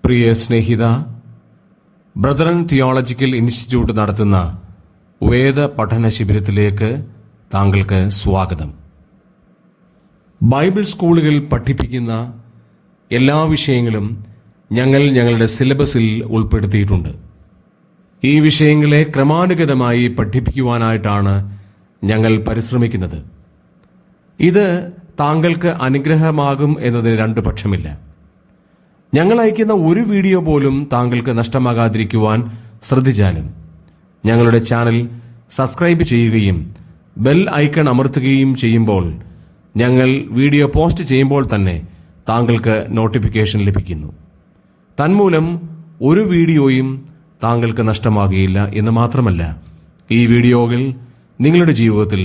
പ്രിയ സ്നേഹിത, Brethren theological institute നടത്തുന്ന വേദ പഠന ശിബിരത്തിലേക്ക് താങ്കൾക്ക് സ്വാഗതം. ബൈബിൾ സ്കൂളുകളിൽ പഠിപ്പിക്കുന്ന എല്ലാ വിഷയങ്ങളും ഞങ്ങൾ ഞങ്ങളുടെ സിലബസിൽ ഉൾപ്പെടുത്തിയിട്ടുണ്ട്. ഈ വിഷയങ്ങളെ ക്രമാനുഗതമായി പഠിപ്പിക്കുവാനായിട്ടാണ് ഞങ്ങൾ പരിശ്രമിക്കുന്നത്. ഇത് താങ്കൾക്ക് അനുഗ്രഹമാകും എന്നതിന് രണ്ടു പക്ഷമില്ല. ഞങ്ങൾ അയക്കുന്ന ഒരു വീഡിയോ പോലും താങ്കൾക്ക് നഷ്ടമാകാതിരിക്കുവാൻ ശ്രദ്ധിച്ചാലും ഞങ്ങളുടെ ചാനൽ സബ്സ്ക്രൈബ് ചെയ്യുകയും ബെൽ ഐക്കൺ അമർത്തുകയും ചെയ്യുമ്പോൾ ഞങ്ങൾ വീഡിയോ പോസ്റ്റ് ചെയ്യുമ്പോൾ തന്നെ താങ്കൾക്ക് നോട്ടിഫിക്കേഷൻ ലഭിക്കുന്നു. തന്മൂലം ഒരു വീഡിയോയും താങ്കൾക്ക് നഷ്ടമാകുകയില്ല എന്ന് മാത്രമല്ല, ഈ വീഡിയോകൾ നിങ്ങളുടെ ജീവിതത്തിൽ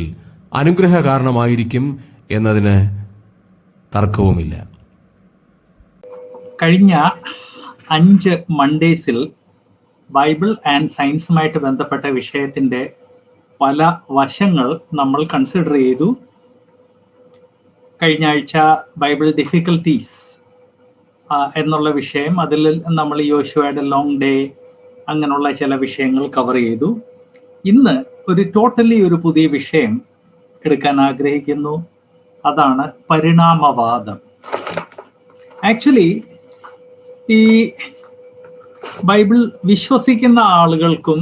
അനുഗ്രഹ കാരണമായിരിക്കും എന്നതിന് തർക്കവുമില്ല. കഴിഞ്ഞ 5 മൺഡേസിൽ ബൈബിൾ ആൻഡ് സയൻസുമായിട്ട് ബന്ധപ്പെട്ട വിഷയത്തിൻ്റെ പല വശങ്ങൾ നമ്മൾ കൺസിഡർ ചെയ്തു. കഴിഞ്ഞ ആഴ്ച ബൈബിൾ ഡിഫിക്കൽട്ടീസ് എന്നുള്ള വിഷയം, അതിൽ നമ്മൾ യോശുവയുടെ ലോങ് ഡേ അങ്ങനെയുള്ള ചില വിഷയങ്ങൾ കവർ ചെയ്തു. ഇന്ന് ഒരു പുതിയ വിഷയം എടുക്കാൻ ആഗ്രഹിക്കുന്നു. അതാണ് പരിണാമവാദം. ആക്ച്വലി ഈ ബൈബിൾ വിശ്വസിക്കുന്ന ആളുകൾക്കും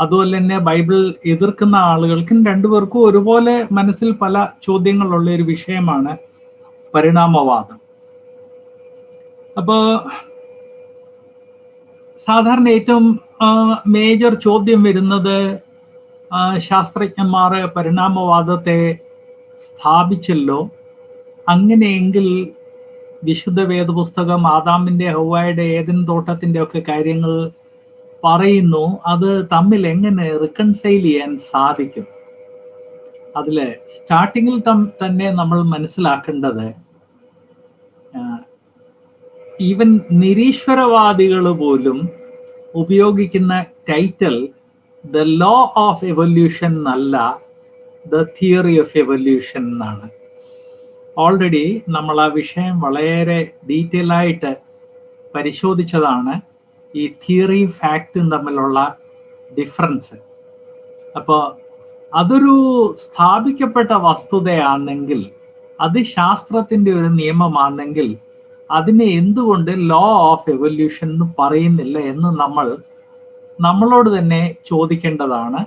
അതുപോലെ തന്നെ ബൈബിൾ എതിർക്കുന്ന ആളുകൾക്കും രണ്ടുപേർക്കും ഒരുപോലെ മനസ്സിൽ പല ചോദ്യങ്ങളുള്ള ഒരു വിഷയമാണ് പരിണാമവാദം. അപ്പോൾ സാധാരണ ഏറ്റവും മേജർ ചോദ്യം വരുന്നത്, ശാസ്ത്രജ്ഞന്മാർ പരിണാമവാദത്തെ സ്ഥാപിച്ചല്ലോ, അങ്ങനെയെങ്കിൽ വിശുദ്ധ വേദപുസ്തകം ആദാമിന്റെ ഹവ്വായുടെ ഏദൻ തോട്ടത്തിന്റെ ഒക്കെ കാര്യങ്ങൾ പറയുന്നു, അത് തമ്മിൽ എങ്ങനെ റിക്കൺസൈൽ ചെയ്യാൻ സാധിക്കും? അതില് സ്റ്റാർട്ടിങ്ങിൽ തന്നെ നമ്മൾ മനസ്സിലാക്കേണ്ടത്, ഈവൻ നിരീശ്വരവാദികൾ പോലും ഉപയോഗിക്കുന്ന title the law of evolution എന്നല്ല, ദ തിയറി ഓഫ് എവല്യൂഷൻ എന്നാണ്. ഓൾറെഡി നമ്മൾ ആ വിഷയം വളരെ ഡീറ്റെയിൽ ആയിട്ട് പരിശോധിച്ചതാണ്, ഈ തിയറിയും ഫാക്റ്റും തമ്മിലുള്ള ഡിഫറൻസ്. അപ്പോൾ അതൊരു സ്ഥാപിക്കപ്പെട്ട വസ്തുതയാണെങ്കിൽ, അത് ശാസ്ത്രത്തിൻ്റെ ഒരു നിയമമാണെങ്കിൽ, അതിനെ എന്തുകൊണ്ട് ലോ ഓഫ് എവല്യൂഷൻ എന്ന് പറയുന്നില്ല എന്ന് നമ്മളോട് തന്നെ ചോദിക്കേണ്ടതാണ്.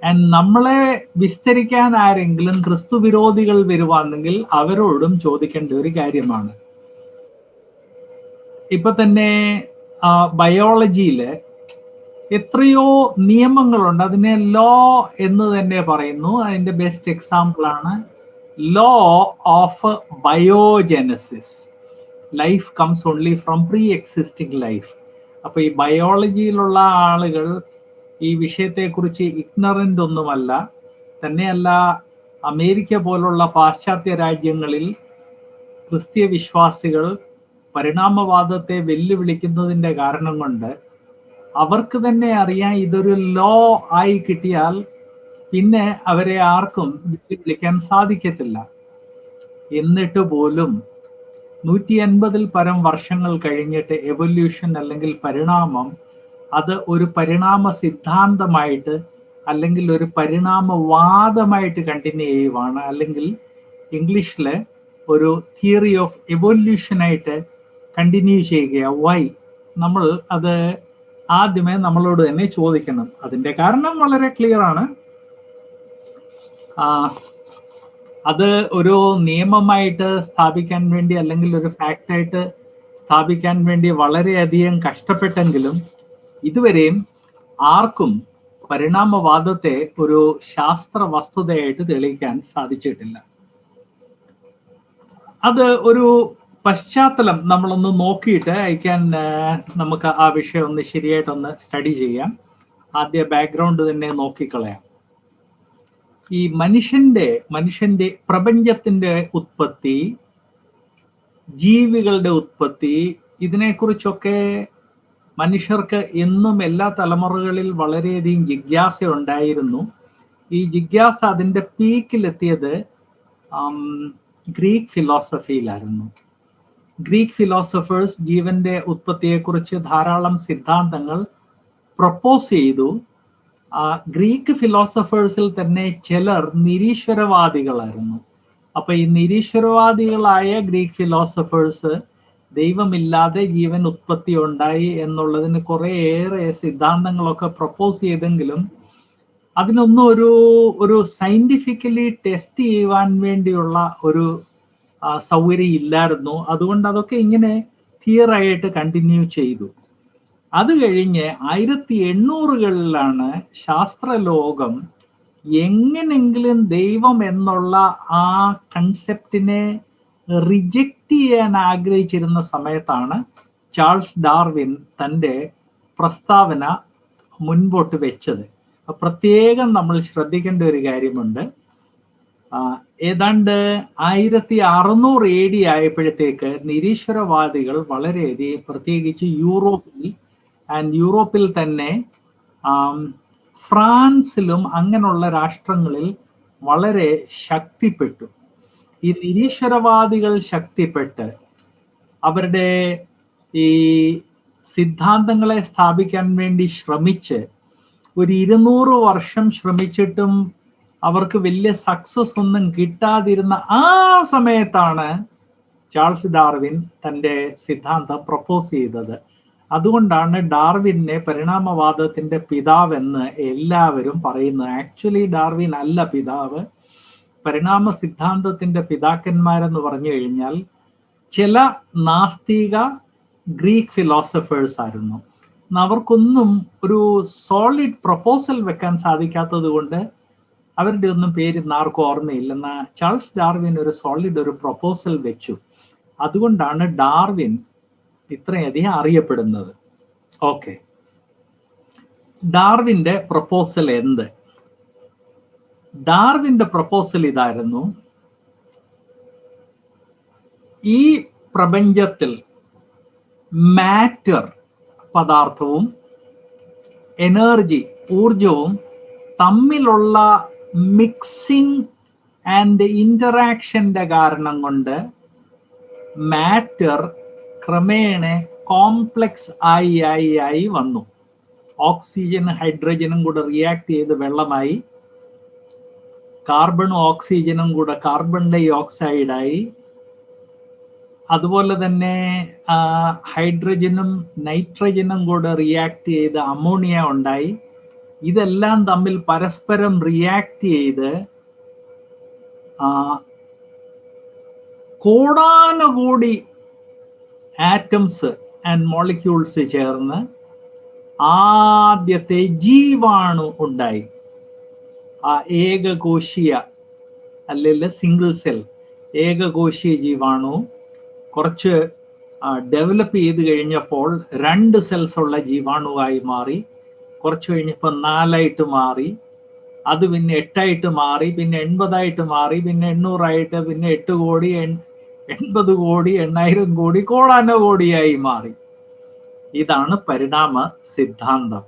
ആൻഡ് നമ്മളെ വിസ്തരിക്കാൻ ആരെങ്കിലും ക്രിസ്തു വിരോധികൾ വരുവാണെങ്കിൽ അവരോടും ചോദിക്കേണ്ട ഒരു കാര്യമാണ്. ഇപ്പൊ തന്നെ ബയോളജിയില് എത്രയോ നിയമങ്ങളുണ്ട്, അതിനെ ലോ എന്ന് തന്നെ പറയുന്നു. അതിന്റെ ബെസ്റ്റ് എക്സാമ്പിൾ ആണ് law of biogenesis. Life comes only from pre existing life. അപ്പൊ ഈ ബയോളജിയിലുള്ള ആളുകൾ ഈ വിഷയത്തെക്കുറിച്ച് ഇഗ്നറൻ്റ് ഒന്നുമല്ല. തന്നെയല്ല, അമേരിക്ക പോലുള്ള പാശ്ചാത്യ രാജ്യങ്ങളിൽ ക്രിസ്തീയ വിശ്വാസികൾ പരിണാമവാദത്തെ വെല്ലുവിളിക്കുന്നതിൻ്റെ കാരണം കൊണ്ട് അവർക്ക് തന്നെ അറിയാം, ഇതൊരു ലോ ആയി കിട്ടിയാൽ പിന്നെ അവരെ ആർക്കും വെല്ലുവിളിക്കാൻ സാധിക്കത്തില്ല. എന്നിട്ട് പോലും 150-ൽ പരം വർഷങ്ങൾ കഴിഞ്ഞിട്ട് എവല്യൂഷൻ അല്ലെങ്കിൽ പരിണാമം അത് ഒരു പരിണാമ സിദ്ധാന്തമായിട്ട് അല്ലെങ്കിൽ ഒരു പരിണാമവാദമായിട്ട് കണ്ടിന്യൂ ചെയ്യുവാണ്, അല്ലെങ്കിൽ ഇംഗ്ലീഷിൽ ഒരു തിയറി ഓഫ് എവല്യൂഷനായിട്ട് കണ്ടിന്യൂ ചെയ്യുക. വൈ? നമ്മൾ അത് ആദ്യമേ നമ്മളോട് തന്നെ ചോദിക്കണം. അതിൻ്റെ കാരണം വളരെ ക്ലിയർ ആണ്. അത് ഒരു നിയമമായിട്ട് സ്ഥാപിക്കാൻ വേണ്ടി അല്ലെങ്കിൽ ഒരു ഫാക്റ്റായിട്ട് സ്ഥാപിക്കാൻ വേണ്ടി വളരെയധികം കഷ്ടപ്പെട്ടെങ്കിലും ഇതുവരെയും ആർക്കും പരിണാമവാദത്തെ ഒരു ശാസ്ത്ര വസ്തുതയായിട്ട് തെളിയിക്കാൻ സാധിച്ചിട്ടില്ല. അത് ഒരു പശ്ചാത്തലം നമ്മളൊന്ന് നോക്കിയിട്ട് നമുക്ക് ആ വിഷയം ഒന്ന് ശരിയായിട്ടൊന്ന് സ്റ്റഡി ചെയ്യാം. ആദ്യ ബാക്ക്ഗ്രൗണ്ട് തന്നെ നോക്കിക്കളയാം. ഈ മനുഷ്യന്റെ പ്രപഞ്ചത്തിന്റെ ഉത്പത്തി, ജീവികളുടെ ഉത്പത്തി, ഇതിനെക്കുറിച്ചൊക്കെ മനുഷ്യർക്ക് എന്നും എല്ലാ തലമുറകളിൽ വളരെയധികം ജിജ്ഞാസ ഉണ്ടായിരുന്നു. ഈ ജിജ്ഞാസ അതിൻ്റെ പീക്കിലെത്തിയത് ഗ്രീക്ക് ഫിലോസഫിയിലായിരുന്നു. ഗ്രീക്ക് ഫിലോസഫേഴ്സ് ജീവന്റെ ഉത്പത്തിയെക്കുറിച്ച് ധാരാളം സിദ്ധാന്തങ്ങൾ പ്രപ്പോസ് ചെയ്തു. ഗ്രീക്ക് ഫിലോസഫേഴ്സിൽ തന്നെ ചിലർ നിരീശ്വരവാദികളായിരുന്നു. അപ്പൊ ഈ നിരീശ്വരവാദികളായ ഗ്രീക്ക് ഫിലോസഫേഴ്സ് ദൈവമില്ലാതെ ജീവൻ ഉത്പത്തി ഉണ്ടായി എന്നുള്ളതിന് കുറേയേറെ സിദ്ധാന്തങ്ങളൊക്കെ പ്രപ്പോസ് ചെയ്തെങ്കിലും അതിനൊന്നും ഒരു സയന്റിഫിക്കലി ടെസ്റ്റ് ചെയ്യുവാൻ വേണ്ടിയുള്ള ഒരു സൗകര്യം ഇല്ലായിരുന്നു. അതുകൊണ്ട് അതൊക്കെ ഇങ്ങനെ തിയറായിട്ട് കണ്ടിന്യൂ ചെയ്തു. അത് കഴിഞ്ഞ് 1800-കളിലാണ് ശാസ്ത്രലോകം എങ്ങനെങ്കിലും ദൈവം എന്നുള്ള ആ കൺസെപ്റ്റിനെ റിജക്റ്റ് ചെയ്യാൻ ആഗ്രഹിച്ചിരുന്ന സമയത്താണ് ചാൾസ് ഡാർവിൻ തൻ്റെ പ്രസ്താവന മുൻപോട്ട് വെച്ചത്. പ്രത്യേകം നമ്മൾ ശ്രദ്ധിക്കേണ്ട ഒരു കാര്യമുണ്ട്. ഏതാണ്ട് 1600 AD ആയപ്പോഴത്തേക്ക് നിരീശ്വരവാദികൾ വളരെയധികം, പ്രത്യേകിച്ച് യൂറോപ്പിൽ തന്നെ ഫ്രാൻസിലും അങ്ങനെയുള്ള രാഷ്ട്രങ്ങളിൽ വളരെ ശക്തിപ്പെട്ടു. ഈ നിരീശ്വരവാദികൾ ശക്തിപ്പെട്ട് അവരുടെ ഈ സിദ്ധാന്തങ്ങളെ സ്ഥാപിക്കാൻ വേണ്ടി ശ്രമിച്ച് ഒരു 200 വർഷം ശ്രമിച്ചിട്ടും അവർക്ക് വലിയ സക്സസ് ഒന്നും കിട്ടാതിരുന്ന ആ സമയത്താണ് ചാൾസ് ഡാർവിൻ തൻ്റെ സിദ്ധാന്തം പ്രപ്പോസ് ചെയ്തത്. അതുകൊണ്ടാണ് ഡാർവിനെ പരിണാമവാദത്തിന്റെ പിതാവെന്ന് എല്ലാവരും പറയുന്നത്. ആക്ച്വലി ഡാർവിൻ അല്ല പിതാവ്. പരിണാമ സിദ്ധാന്തത്തിന്റെ പിതാക്കന്മാരെന്ന് പറഞ്ഞു കഴിഞ്ഞാൽ ചില നാസ്തിക ഗ്രീക്ക് ഫിലോസഫേഴ്സ് ആയിരുന്നു. അവർക്കൊന്നും ഒരു സോളിഡ് പ്രപ്പോസൽ വെക്കാൻ സാധിക്കാത്തത് കൊണ്ട് അവരുടെ ഒന്നും പേര് ആർക്കും ഓർമ്മയില്ല. എന്നാൽ ചാൾസ് ഡാർവിൻ ഒരു സോളിഡ് ഒരു പ്രപ്പോസൽ വെച്ചു. അതുകൊണ്ടാണ് ഡാർവിൻ ഇത്രയധികം അറിയപ്പെടുന്നത്. ഓക്കെ, ഡാർവിന്റെ പ്രപ്പോസൽ എന്ത്? ഡാർവിന്റെ പ്രപ്പോസൽ ഇതായിരുന്നു: ഈ പ്രപഞ്ചത്തിൽ മാറ്റർ, പദാർത്ഥവും എനർജി, ഊർജവും തമ്മിലുള്ള മിക്സിംഗ് ആൻഡ് ഇന്ററാക്ഷന്റെ കാരണം കൊണ്ട് മാറ്റർ ക്രമേണ കോംപ്ലക്സ് ആയി വന്നു. ഓക്സിജനും ഹൈഡ്രജനും കൂടെ റിയാക്ട് ചെയ്ത് വെള്ളമായി, കാർബണും ഓക്സിജനും കൂടെ കാർബൺ ഡൈ ഓക്സൈഡായി, അതുപോലെ തന്നെ ഹൈഡ്രജനും നൈട്രജനും കൂടെ റിയാക്ട് ചെയ്ത് അമോണിയ ഉണ്ടായി. ഇതെല്ലാം തമ്മിൽ പരസ്പരം റിയാക്ട് ചെയ്ത് കോടാനുകോടി ആറ്റംസ് ആൻഡ് മോളിക്യൂൾസ് ചേർന്ന് ആദ്യത്തെ ജീവാണു ഉണ്ടായി. ആ ഏകകോശീയ അല്ലെങ്കിൽ സിംഗിൾ സെൽ ഏകകോശീയ ജീവാണു കുറച്ച് ഡെവലപ്പ് ചെയ്ത് കഴിഞ്ഞപ്പോൾ 2 സെൽസ് ഉള്ള ജീവാണുവായി മാറി. കുറച്ച് കഴിഞ്ഞപ്പോൾ 4 മാറി, അത് പിന്നെ 8 മാറി, പിന്നെ 80 മാറി, പിന്നെ 800 പിന്നെ 8 കോടി, 80 കോടി, 8000 കോടി, കോടാനുകോടിയായി മാറി. ഇതാണ് പരിണാമ സിദ്ധാന്തം.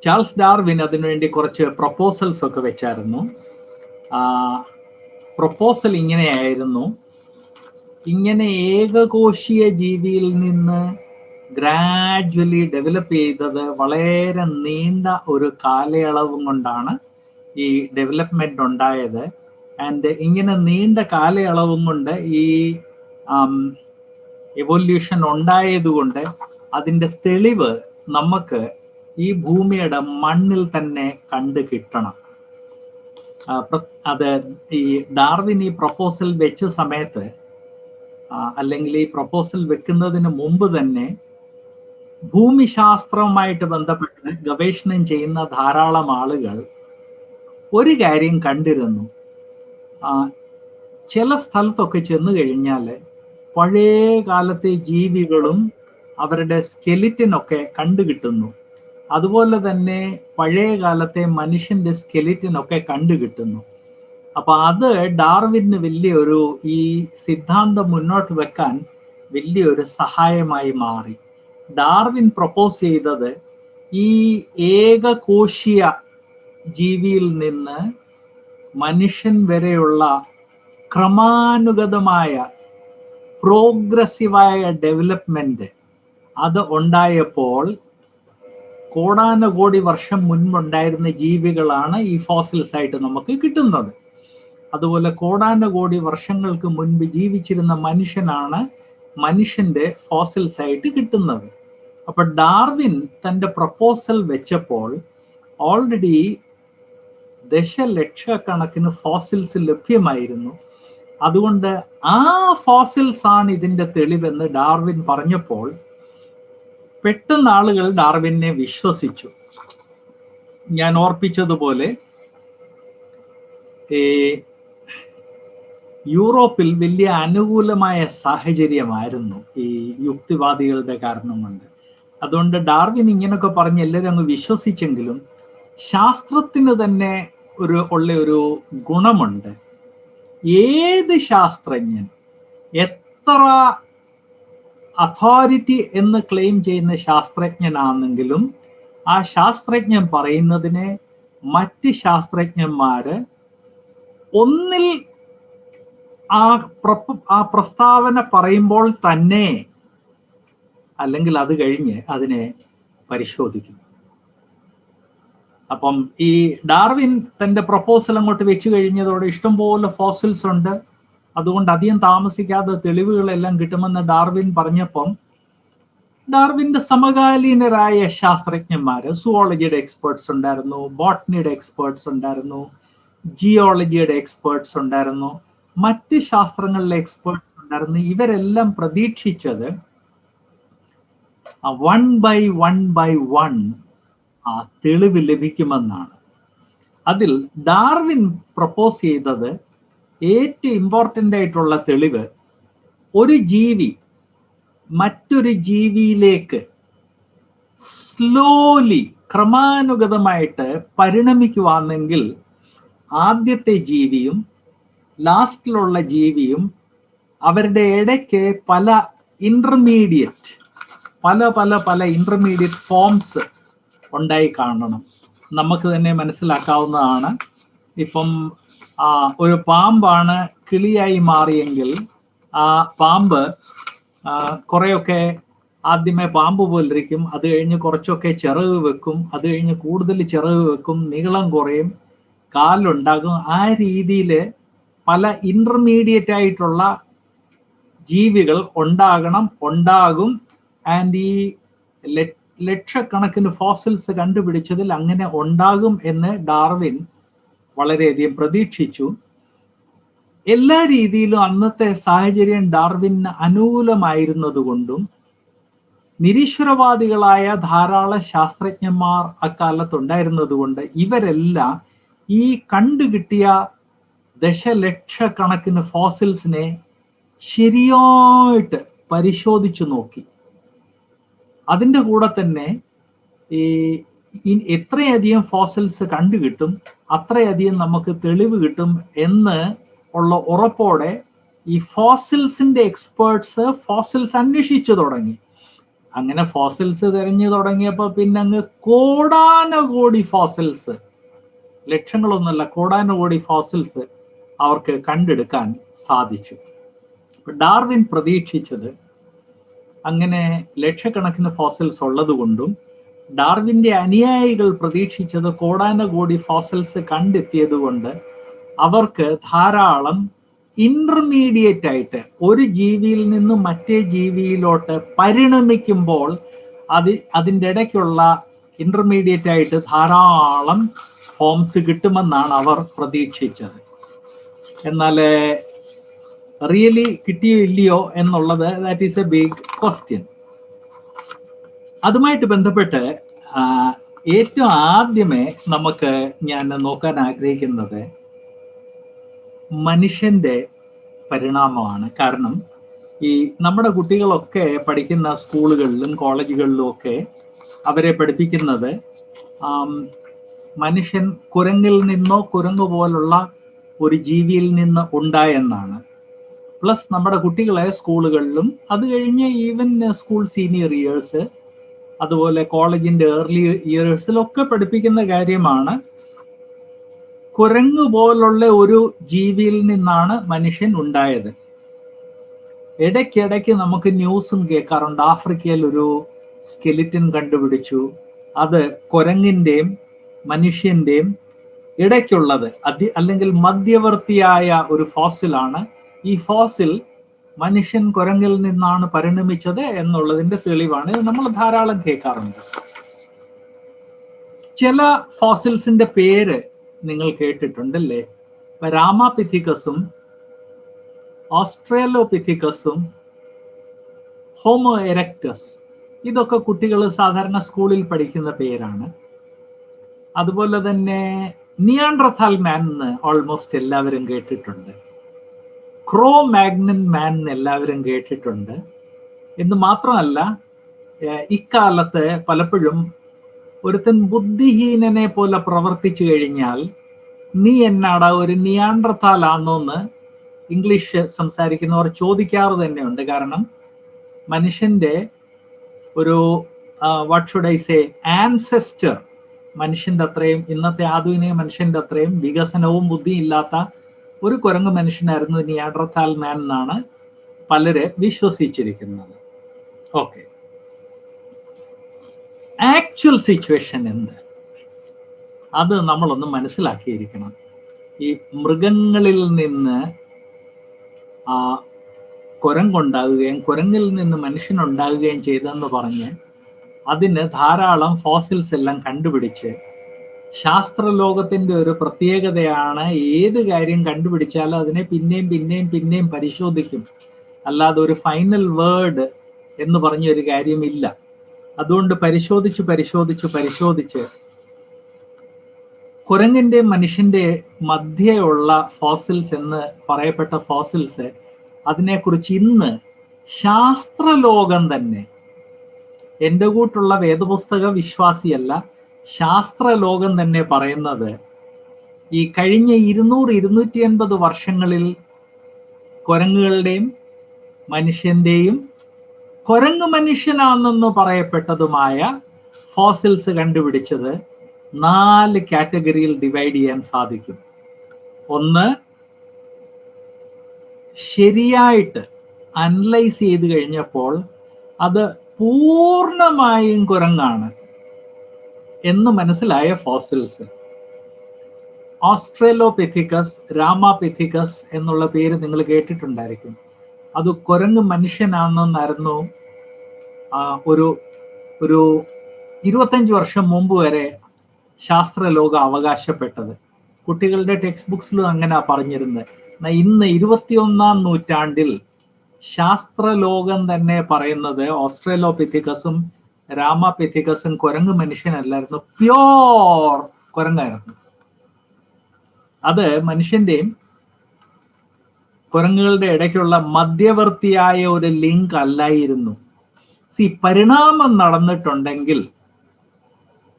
ചാൾസ് ഡാർവിൻ അതിനുവേണ്ടി കുറച്ച് പ്രപ്പോസൽസ് ഒക്കെ വെച്ചായിരുന്നു. പ്രപ്പോസൽ ഇങ്ങനെയായിരുന്നു: ഇങ്ങനെ ഏകകോശീയ ജീവിയിൽ നിന്ന് ഗ്രാജുവലി ഡെവലപ്പ് ചെയ്തത് വളരെ നീണ്ട ഒരു കാലയളവും കൊണ്ടാണ് ഈ ഡെവലപ്മെന്റ് ഉണ്ടായത്. ആൻഡ് ഇങ്ങനെ നീണ്ട കാലയളവും കൊണ്ട് ഈ എവല്യൂഷൻ ഉണ്ടായതുകൊണ്ട് അതിൻ്റെ തെളിവ് നമുക്ക് ഈ ഭൂമിയുടെ മണ്ണിൽ തന്നെ കണ്ടു കിട്ടണം. അത് ഈ ഡാർവിൻ ഈ പ്രപ്പോസൽ വെച്ച സമയത്ത്, അല്ലെങ്കിൽ ഈ പ്രപ്പോസൽ വെക്കുന്നതിന് മുമ്പ് തന്നെ ഭൂമിശാസ്ത്രവുമായിട്ട് ബന്ധപ്പെട്ട് ഗവേഷണം ചെയ്യുന്ന ധാരാളം ആളുകൾ ഒരു കാര്യം കണ്ടിരുന്നു. ചില സ്ഥലത്തൊക്കെ ചെന്ന് കഴിഞ്ഞാൽ പഴയ കാലത്തെ ജീവികളും അവരുടെ സ്കെലിറ്റനൊക്കെ കണ്ടുകിട്ടുന്നു. അതുപോലെ തന്നെ പഴയ കാലത്തെ മനുഷ്യന്റെ സ്കെലിറ്റനൊക്കെ കണ്ടുകിട്ടുന്നു. അപ്പൊ അത് ഡാർവിന് വലിയൊരു ഈ സിദ്ധാന്തം മുന്നോട്ട് വെക്കാൻ വലിയൊരു സഹായമായി മാറി. ഡാർവിൻ പ്രപ്പോസ് ചെയ്തത് ഈ ഏകകോശീയ ജീവിയിൽ നിന്ന് മനുഷ്യൻ വരെയുള്ള ക്രമാനുഗതമായ പ്രോഗ്രസീവായ ഡെവലപ്മെന്റ് അത് ഉണ്ടായപ്പോൾ കോടാനുകോടി വർഷം മുൻപുണ്ടായിരുന്ന ജീവികളാണ് ഈ ഫോസിൽസ് ആയിട്ട് നമുക്ക് കിട്ടുന്നത്. അതുപോലെ കോടാനുകോടി വർഷങ്ങൾക്ക് മുൻപ് ജീവിച്ചിരുന്ന മനുഷ്യനാണ് മനുഷ്യന്റെ ഫോസിൽസ് ആയിട്ട് കിട്ടുന്നത്. അപ്പൊ ഡാർവിൻ തന്റെ പ്രപ്പോസൽ വെച്ചപ്പോൾ ഓൾറെഡി ദശലക്ഷക്കണക്കിന് ഫോസിൽസ് ലഭ്യമായിരുന്നു. അതുകൊണ്ട് ആ ഫോസിൽസ് ആണ് ഇതിന്റെ തെളിവെന്ന് ഡാർവിൻ പറഞ്ഞപ്പോൾ പെട്ടെന്ന് ആളുകൾ ഡാർവിനെ വിശ്വസിച്ചു. ഞാൻ ഓർപ്പിച്ചതുപോലെ യൂറോപ്പിൽ വലിയ അനുകൂലമായ സാഹചര്യമായിരുന്നു ഈ യുക്തിവാദികളുടെ കാരണം കൊണ്ട്. അതുകൊണ്ട് ഡാർവിൻ ഇങ്ങനൊക്കെ പറഞ്ഞ് എല്ലാവരും അങ്ങ് വിശ്വസിച്ചെങ്കിലും ശാസ്ത്രത്തിന് തന്നെ ഒരു ഗുണമുണ്ട്. ഏത് ശാസ്ത്രജ്ഞൻ എത്ര അതോറിറ്റി എന്ന് ക്ലെയിം ചെയ്യുന്ന ശാസ്ത്രജ്ഞനാണെങ്കിലും ആ ശാസ്ത്രജ്ഞൻ പറയുന്നതിനെ മറ്റ് ശാസ്ത്രജ്ഞന്മാര് ഒന്നിൽ ആ പ്രസ്താവന പറയുമ്പോൾ തന്നെ അല്ലെങ്കിൽ അത് കഴിഞ്ഞ് അതിനെ പരിശോധിക്കും. അപ്പം ഈ ഡാർവിൻ തന്റെ പ്രപ്പോസൽ അങ്ങോട്ട് വെച്ച് കഴിഞ്ഞതോടെ ഇഷ്ടംപോലെ ഫോസിൽസ് ഉണ്ട്, അതുകൊണ്ട് അധികം താമസിക്കാതെ തെളിവുകളെല്ലാം കിട്ടുമെന്ന് ഡാർവിൻ പറഞ്ഞപ്പം ഡാർവിന്റെ സമകാലീനരായ ശാസ്ത്രജ്ഞന്മാര്, സുവോളജിയുടെ എക്സ്പേർട്സ് ഉണ്ടായിരുന്നു, ബോട്ടണിയുടെ എക്സ്പേർട്സ് ഉണ്ടായിരുന്നു, ജിയോളജിയുടെ എക്സ്പേർട്സ് ഉണ്ടായിരുന്നു, മറ്റ് ശാസ്ത്രങ്ങളിലെ എക്സ്പേർട്സ് ഉണ്ടായിരുന്നു. ഇവരെല്ലാം പ്രതീക്ഷിച്ചത് 1 by 1 ആ തെളിവ് ലഭിക്കുമെന്നാണ്. അതിൽ ഡാർവിൻ പ്രപ്പോസ് ചെയ്തത് ഏറ്റവും ഇമ്പോർട്ടൻ്റ് ആയിട്ടുള്ള തെളിവ്, ഒരു ജീവി മറ്റൊരു ജീവിയിലേക്ക് സ്ലോലി ക്രമാനുഗതമായിട്ട് പരിണമിക്കുവാണെങ്കിൽ ആദ്യത്തെ ജീവിയും ലാസ്റ്റിലുള്ള ജീവിയും അവരുടെ ഇടയ്ക്ക് പല ഇന്റർമീഡിയറ്റ് ഫോംസ് ഉണ്ടായി കാണണം. നമുക്ക് തന്നെ മനസ്സിലാക്കാവുന്നതാണ്. ഇപ്പം ഒരു പാമ്പാണ് കിളിയായി മാറിയെങ്കിൽ ആ പാമ്പ് കുറെയൊക്കെ ആദ്യമേ പാമ്പ് പോലിരിക്കും, അത് കഴിഞ്ഞ് കുറച്ചൊക്കെ ചിറക് വെക്കും, അത് കഴിഞ്ഞ് കൂടുതൽ ചിറക് വെക്കും, നീളം കുറയും, കാലുണ്ടാകും. ആ രീതിയിൽ പല ഇന്റർമീഡിയറ്റ് ആയിട്ടുള്ള ജീവികൾ ഉണ്ടാകും. ആൻഡ് ഈ ലക്ഷക്കണക്കിന് ഫോസിൽസ് കണ്ടുപിടിച്ചതിൽ അങ്ങനെ ഉണ്ടാകും എന്ന് ഡാർവിൻ വളരെയധികം പ്രതീക്ഷിച്ചു. എല്ലാ രീതിയിലും അന്നത്തെ സാഹചര്യം ഡാർവിന് അനുകൂലമായിരുന്നതുകൊണ്ടും നിരീശ്വരവാദികളായ ധാരാളം ശാസ്ത്രജ്ഞന്മാർ അക്കാലത്തുണ്ടായിരുന്നതുകൊണ്ട് ഇവരെല്ലാം ഈ കണ്ടുകിട്ടിയ ദശലക്ഷക്കണക്കിന് ഫോസിൽസിനെ ശരിയായിട്ട് പരിശോധിച്ചു നോക്കി. അതിൻ്റെ കൂടെ തന്നെ ഈ എത്രയധികം ഫോസിൽസ് കണ്ടുകിട്ടും അത്രയധികം നമുക്ക് തെളിവ് കിട്ടും എന്ന് ഉള്ള ഉറപ്പോടെ ഈ ഫോസിൽസിന്റെ എക്സ്പേർട്സ് ഫോസിൽസ് അന്വേഷിച്ചു തുടങ്ങി. അങ്ങനെ ഫോസിൽസ് തിരഞ്ഞു തുടങ്ങിയപ്പോൾ പിന്നെ അങ്ങ് കോടാനുകോടി ഫോസിൽസ്, ലക്ഷങ്ങളൊന്നുമല്ല കോടാനുകോടി ഫോസിൽസ് അവർക്ക് കണ്ടെടുക്കാൻ സാധിച്ചു. ഡാർവിൻ പ്രതീക്ഷിച്ചത് അങ്ങനെ ലക്ഷക്കണക്കിന് ഫോസിൽസ് ഉള്ളത് കൊണ്ടും ഡാർവിന്റെ അനുയായികൾ പ്രതീക്ഷിച്ചത് കോടാനുകോടി ഫോസിൽസ് കണ്ടെത്തിയത് കൊണ്ട് അവർക്ക് ധാരാളം ഇന്റർമീഡിയറ്റ് ആയിട്ട് ഒരു ജീവിയിൽ നിന്നും മറ്റേ ജീവിയിലോട്ട് പരിണമിക്കുമ്പോൾ അതിൻ്റെ ഇടയ്ക്കുള്ള ഇന്റർമീഡിയറ്റ് ആയിട്ട് ധാരാളം ഫോംസ് കിട്ടുമെന്നാണ് അവർ പ്രതീക്ഷിച്ചത്. എന്നാൽ റിയലി കിട്ടിയോ ഇല്ലയോ എന്നുള്ളത് that is a big question. അതുമായിട്ട് ബന്ധപ്പെട്ട് ഏറ്റവും ആദ്യമേ ഞാൻ നോക്കാൻ ആഗ്രഹിക്കുന്നത് മനുഷ്യന്റെ പരിണാമമാണ്. കാരണം ഈ നമ്മുടെ കുട്ടികളൊക്കെ പഠിക്കുന്ന സ്കൂളുകളിലും കോളേജുകളിലും ഒക്കെ അവരെ പഠിപ്പിക്കുന്നത് മനുഷ്യൻ കുരങ്ങിൽ നിന്നോ കുരങ്ങ് പോലുള്ള ഒരു ജീവിയിൽ നിന്ന് ഉണ്ടായെന്നാണ്. പ്ലസ് നമ്മുടെ കുട്ടികളെ സ്കൂളുകളിലും അത് കഴിഞ്ഞ് ഈവൻ സ്കൂൾ സീനിയർ ഇയേഴ്സ് അതുപോലെ കോളേജിന്റെ ഏർലി ഇയേഴ്സിലൊക്കെ പഠിപ്പിക്കുന്ന കാര്യമാണ് കുരങ്ങ് പോലുള്ള ഒരു ജീവിയിൽ നിന്നാണ് മനുഷ്യൻ ഉണ്ടായത്. ഇടയ്ക്കിടയ്ക്ക് നമുക്ക് ന്യൂസും കേൾക്കാറുണ്ട്, ആഫ്രിക്കയിൽ ഒരു സ്കെലിറ്റൻ കണ്ടുപിടിച്ചു. അത് കുരങ്ങിന്റെയും മനുഷ്യന്റെയും ഇടയ്ക്കുള്ളത് അല്ലെങ്കിൽ മധ്യവർത്തിയായ ഒരു ഫോസിലാണ്. ഈ ഫോസിൽ മനുഷ്യൻ കുരങ്ങിൽ നിന്നാണ് പരിണമിച്ചത് എന്നുള്ളതിന്റെ തെളിവാണ്. ഇത് നമ്മൾ ധാരാളം കേൾക്കാറുണ്ട്. ചില ഫോസിൽസിന്റെ പേര് നിങ്ങൾ കേട്ടിട്ടുണ്ടല്ലേ? രാമാപിഥിക്കസും ഓസ്ട്രേലോപിഥിക്കസും ഹോമോ എറക്ടസ്, ഇതൊക്കെ കുട്ടികൾ സാധാരണ സ്കൂളിൽ പഠിക്കുന്ന പേരാണ്. അതുപോലെ തന്നെ നിയാൻഡർഥാൽ മാൻ എന്ന് ഓൾമോസ്റ്റ് എല്ലാവരും കേട്ടിട്ടുണ്ട്. ക്രോ മാഗ്നൻ മാൻ എന്ന് എല്ലാവരും കേട്ടിട്ടുണ്ട്. എന്ന് മാത്രമല്ല, ഇക്കാലത്ത് പലപ്പോഴും ഒരുത്തൻ ബുദ്ധിഹീനനെ പോലെ പ്രവർത്തിച്ചു കഴിഞ്ഞാൽ നീ എന്നാടാ ഒരു നിയാൻഡർഥാൽ ആണോന്ന് ഇംഗ്ലീഷ് സംസാരിക്കുന്നവർ ചോദിക്കാറ് തന്നെയുണ്ട്. കാരണം മനുഷ്യന്റെ ഒരു what should I say ancestor മനുഷ്യന്റെ അത്രയും, ഇന്നത്തെ ആധുനിക മനുഷ്യന്റെ അത്രയും വികസനവും ബുദ്ധിയും ഇല്ലാത്ത ഒരു കുരങ്ങ് മനുഷ്യനായിരുന്നു നിയാൻഡർഥാൽ മാൻ എന്നാണ് പലര് വിശ്വസിച്ചിരിക്കുന്നത്. ഓക്കെ, ആക്ച്വൽ സിറ്റുവേഷൻ എന്ത്, അത് നമ്മളൊന്ന് മനസ്സിലാക്കിയിരിക്കണം. ഈ മൃഗങ്ങളിൽ നിന്ന് കുരങ്ങുണ്ടാകുകയും കുരങ്ങിൽ നിന്ന് മനുഷ്യനുണ്ടാകുകയും ചെയ്തെന്ന് പറഞ്ഞ് അതിന് ധാരാളം ഫോസിൽസ് എല്ലാം കണ്ടുപിടിച്ച്, ശാസ്ത്രലോകത്തിന്റെ ഒരു പ്രത്യേകതയാണ് ഏത് കാര്യം കണ്ടുപിടിച്ചാലും അതിനെ പിന്നെയും പിന്നെയും പിന്നെയും പരിശോധിക്കും. അല്ലാതെ ഒരു ഫൈനൽ വേർഡ് എന്ന് പറഞ്ഞൊരു കാര്യമില്ല. അതുകൊണ്ട് പരിശോധിച്ച് പരിശോധിച്ച് പരിശോധിച്ച് കുരങ്ങിന്റെ മനുഷ്യന്റെ മധ്യയുള്ള ഫോസിൽസ് എന്ന് പറയപ്പെട്ട ഫോസിൽസ്, അതിനെക്കുറിച്ച് ഇന്ന് ശാസ്ത്രലോകം തന്നെ, എൻ്റെ കൂട്ടുള്ള വേദപുസ്തക വിശ്വാസിയല്ല, ശാസ്ത്രലോകം തന്നെ പറയുന്നത് ഈ കഴിഞ്ഞ 200-250 വർഷങ്ങളിൽ കുരങ്ങുകളുടെയും മനുഷ്യന്റെയും കുരങ്ങ് മനുഷ്യനാണെന്ന് പറയപ്പെട്ടതുമായ ഫോസിൽസ് കണ്ടുപിടിച്ചത് 4 കാറ്റഗറിയിൽ ഡിവൈഡ് ചെയ്യാൻ സാധിക്കും. ഒന്ന്, ശരിയായിട്ട് അനലൈസ് ചെയ്ത് കഴിഞ്ഞപ്പോൾ അത് പൂർണ്ണമായും കുരങ്ങാണ് എന്ന് മനസ്സിലായ ഫോസിൽസ്. ഓസ്ട്രേലോപിഥിക്കസ്, രാമാപിഥിക്കസ് എന്നുള്ള പേര് നിങ്ങൾ കേട്ടിട്ടുണ്ടായിരിക്കും. അത് കുരങ്ങ് മനുഷ്യനാണെന്നായിരുന്നു ഒരു 25 വർഷം മുമ്പ് വരെ ശാസ്ത്രലോകം അവകാശപ്പെട്ടത്. കുട്ടികളുടെ ടെക്സ്റ്റ് ബുക്സിലും അങ്ങനെ പറഞ്ഞിരുന്നത്. ഇന്ന് 21ാം നൂറ്റാണ്ടിൽ ശാസ്ത്രലോകം തന്നെ പറയുന്നത് ഓസ്ട്രേലോപിഥിക്കസും രാമാപിഥിക്കസും കുരങ്ങ് മനുഷ്യനല്ലായിരുന്നു, പ്യോർ കുരങ്ങായിരുന്നു. അത് മനുഷ്യന്റെയും കുരങ്ങുകളുടെ ഇടയ്ക്കുള്ള മധ്യവർത്തിയായ ഒരു ലിങ്ക് അല്ലായിരുന്നു. പരിണാമം നടന്നിട്ടുണ്ടെങ്കിൽ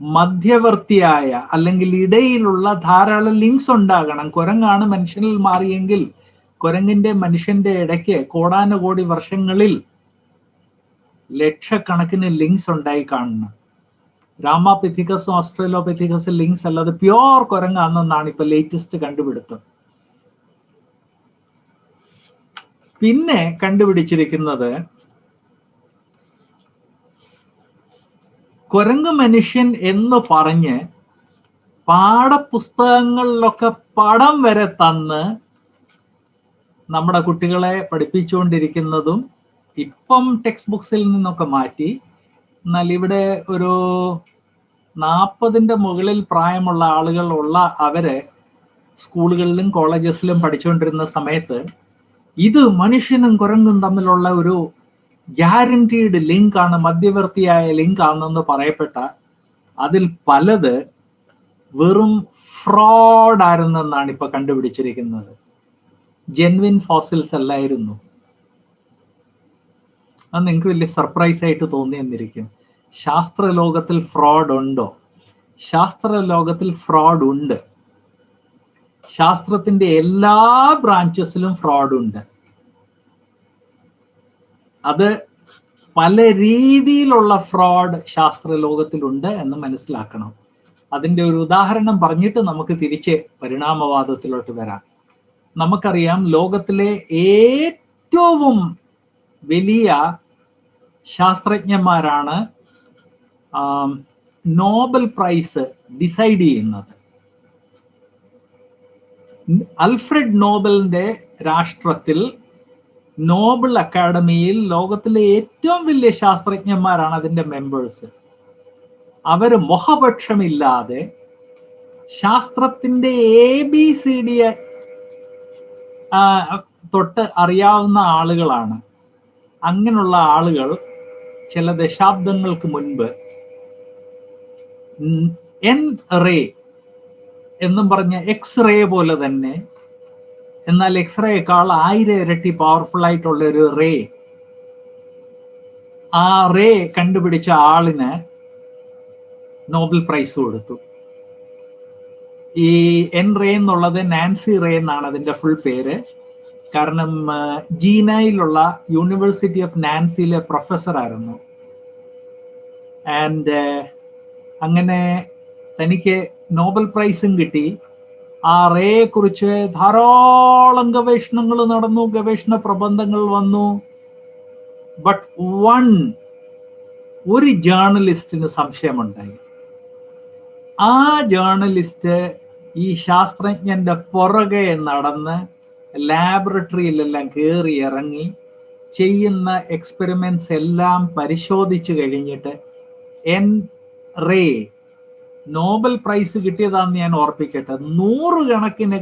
മധ്യവർത്തിയായ അല്ലെങ്കിൽ ഇടയിലുള്ള ധാരാളം ലിങ്ക്സ് ഉണ്ടാകണം. കുരങ്ങാണ് മനുഷ്യനിൽ മാറിയെങ്കിൽ കുരങ്ങിന്റെ മനുഷ്യന്റെ ഇടയ്ക്ക് കോടാനുകോടി വർഷങ്ങളിൽ ലക്ഷക്കണക്കിന് ലിങ്ക്സ് ഉണ്ടായി കാണണം. രാമാപിഥിക്കസും ഓസ്ട്രേലോപിഥിക്കസും ലിങ്ക്സ് അല്ലാതെ പ്യോർ കുരങ്ങാണെന്നാണ് ഇപ്പൊ ലേറ്റസ്റ്റ് കണ്ടുപിടുത്തം. പിന്നെ കണ്ടുപിടിച്ചിരിക്കുന്നത് കുരങ്ങ് മനുഷ്യൻ എന്ന് പറഞ്ഞ് പാഠപുസ്തകങ്ങളിലൊക്കെ പടം വരെ തന്ന് നമ്മുടെ കുട്ടികളെ പഠിപ്പിച്ചുകൊണ്ടിരിക്കുന്നതും ഇപ്പം ടെക്സ്റ്റ് ബുക്സിൽ നിന്നൊക്കെ മാറ്റി. എന്നാൽ ഇവിടെ ഒരു 40ന്റെ മുകളിൽ പ്രായമുള്ള ആളുകൾ ഉള്ള അവരെ സ്കൂളുകളിലും കോളേജസിലും പഠിച്ചുകൊണ്ടിരുന്ന സമയത്ത് ഇത് മനുഷ്യനും കുരങ്ങും തമ്മിലുള്ള ഒരു ഗ്യാരണ്ടീഡ് ലിങ്ക് ആണ്, മധ്യവർത്തിയായ ലിങ്ക് ആണെന്ന് പറയപ്പെട്ട അതിൽ പലത് വെറും ഫ്രോഡ് ആയിരുന്നെന്നാണ് ഇപ്പൊ കണ്ടുപിടിച്ചിരിക്കുന്നത്. ജെന്വിൻ ഫോസിൽസ് അല്ലായിരുന്നു. അത് നിങ്ങൾക്ക് വലിയ സർപ്രൈസ് ആയിട്ട് തോന്നിയെന്നിരിക്കും. ശാസ്ത്രലോകത്തിൽ ഫ്രോഡ് ഉണ്ടോ? ശാസ്ത്രലോകത്തിൽ ഫ്രോഡ് ഉണ്ട്. ശാസ്ത്രത്തിന്റെ എല്ലാ ബ്രാഞ്ചസിലും ഫ്രോഡ് ഉണ്ട്. അത് പല രീതിയിലുള്ള ഫ്രോഡ് ശാസ്ത്രലോകത്തിലുണ്ട് എന്ന് മനസ്സിലാക്കണം. അതിന്റെ ഒരു ഉദാഹരണം പറഞ്ഞിട്ട് നമുക്ക് തിരിച്ച് പരിണാമവാദത്തിലോട്ട് വരാം. നമുക്കറിയാം, ലോകത്തിലെ ഏറ്റവും വലിയ ശാസ്ത്രജ്ഞന്മാരാണ് നോബൽ പ്രൈസ് ഡിസൈഡ് ചെയ്യുന്നത്. അൽഫ്രഡ് നോബലിന്റെ രാഷ്ട്രത്തിൽ നോബൽ അക്കാഡമിയിൽ ലോകത്തിലെ ഏറ്റവും വലിയ ശാസ്ത്രജ്ഞന്മാരാണ് അതിന്റെ മെമ്പേഴ്സ്. അവര് മുഖപക്ഷമില്ലാതെ ശാസ്ത്രത്തിന്റെ ABCD തൊട്ട് അറിയാവുന്ന ആളുകളാണ്. അങ്ങനെയുള്ള ആളുകൾ ചില ദശാബ്ദങ്ങൾക്ക് മുൻപ് എൻ റേ എന്നും പറഞ്ഞ എക്സ്റേ പോലെ തന്നെ, എന്നാൽ എക്സ്റേയേക്കാൾ 1000 ഇരട്ടി പവർഫുൾ ആയിട്ടുള്ള ഒരു റേ, ആ റേ കണ്ടുപിടിച്ച ആളിന് നോബൽ പ്രൈസ് കൊടുത്തു. ഈ എൻ റേ എന്നുള്ളത് നാൻസി റേ എന്നാണ് അതിന്റെ ഫുൾ പേര്. കാരണം ജീനയിലുള്ള യൂണിവേഴ്സിറ്റി ഓഫ് നാൻസിയിലെ പ്രൊഫസർ ആയിരുന്നു. ആൻഡ് അങ്ങനെ തനിക്ക് നോബൽ പ്രൈസും കിട്ടി. ആ റേയെ കുറിച്ച് ധാരാളം ഗവേഷണങ്ങൾ നടന്നു, ഗവേഷണ പ്രബന്ധങ്ങൾ വന്നു. ബട്ട് ഒരു ജേർണലിസ്റ്റിന് സംശയമുണ്ടായി. ആ ജേർണലിസ്റ്റ് ഈ ശാസ്ത്രജ്ഞന്റെ പുറകെ നടന്ന് ലാബറട്ടറിയിലെല്ലാം കയറി ഇറങ്ങി ചെയ്യുന്ന എക്സ്പെരിമെന്റ്സ് എല്ലാം പരിശോധിച്ചു കഴിഞ്ഞിട്ട് എൻ റേ നോബൽ പ്രൈസ് കിട്ടിയതാണെന്ന് ഞാൻ ഓർപ്പിക്കട്ടെ. 100 കണക്കിന്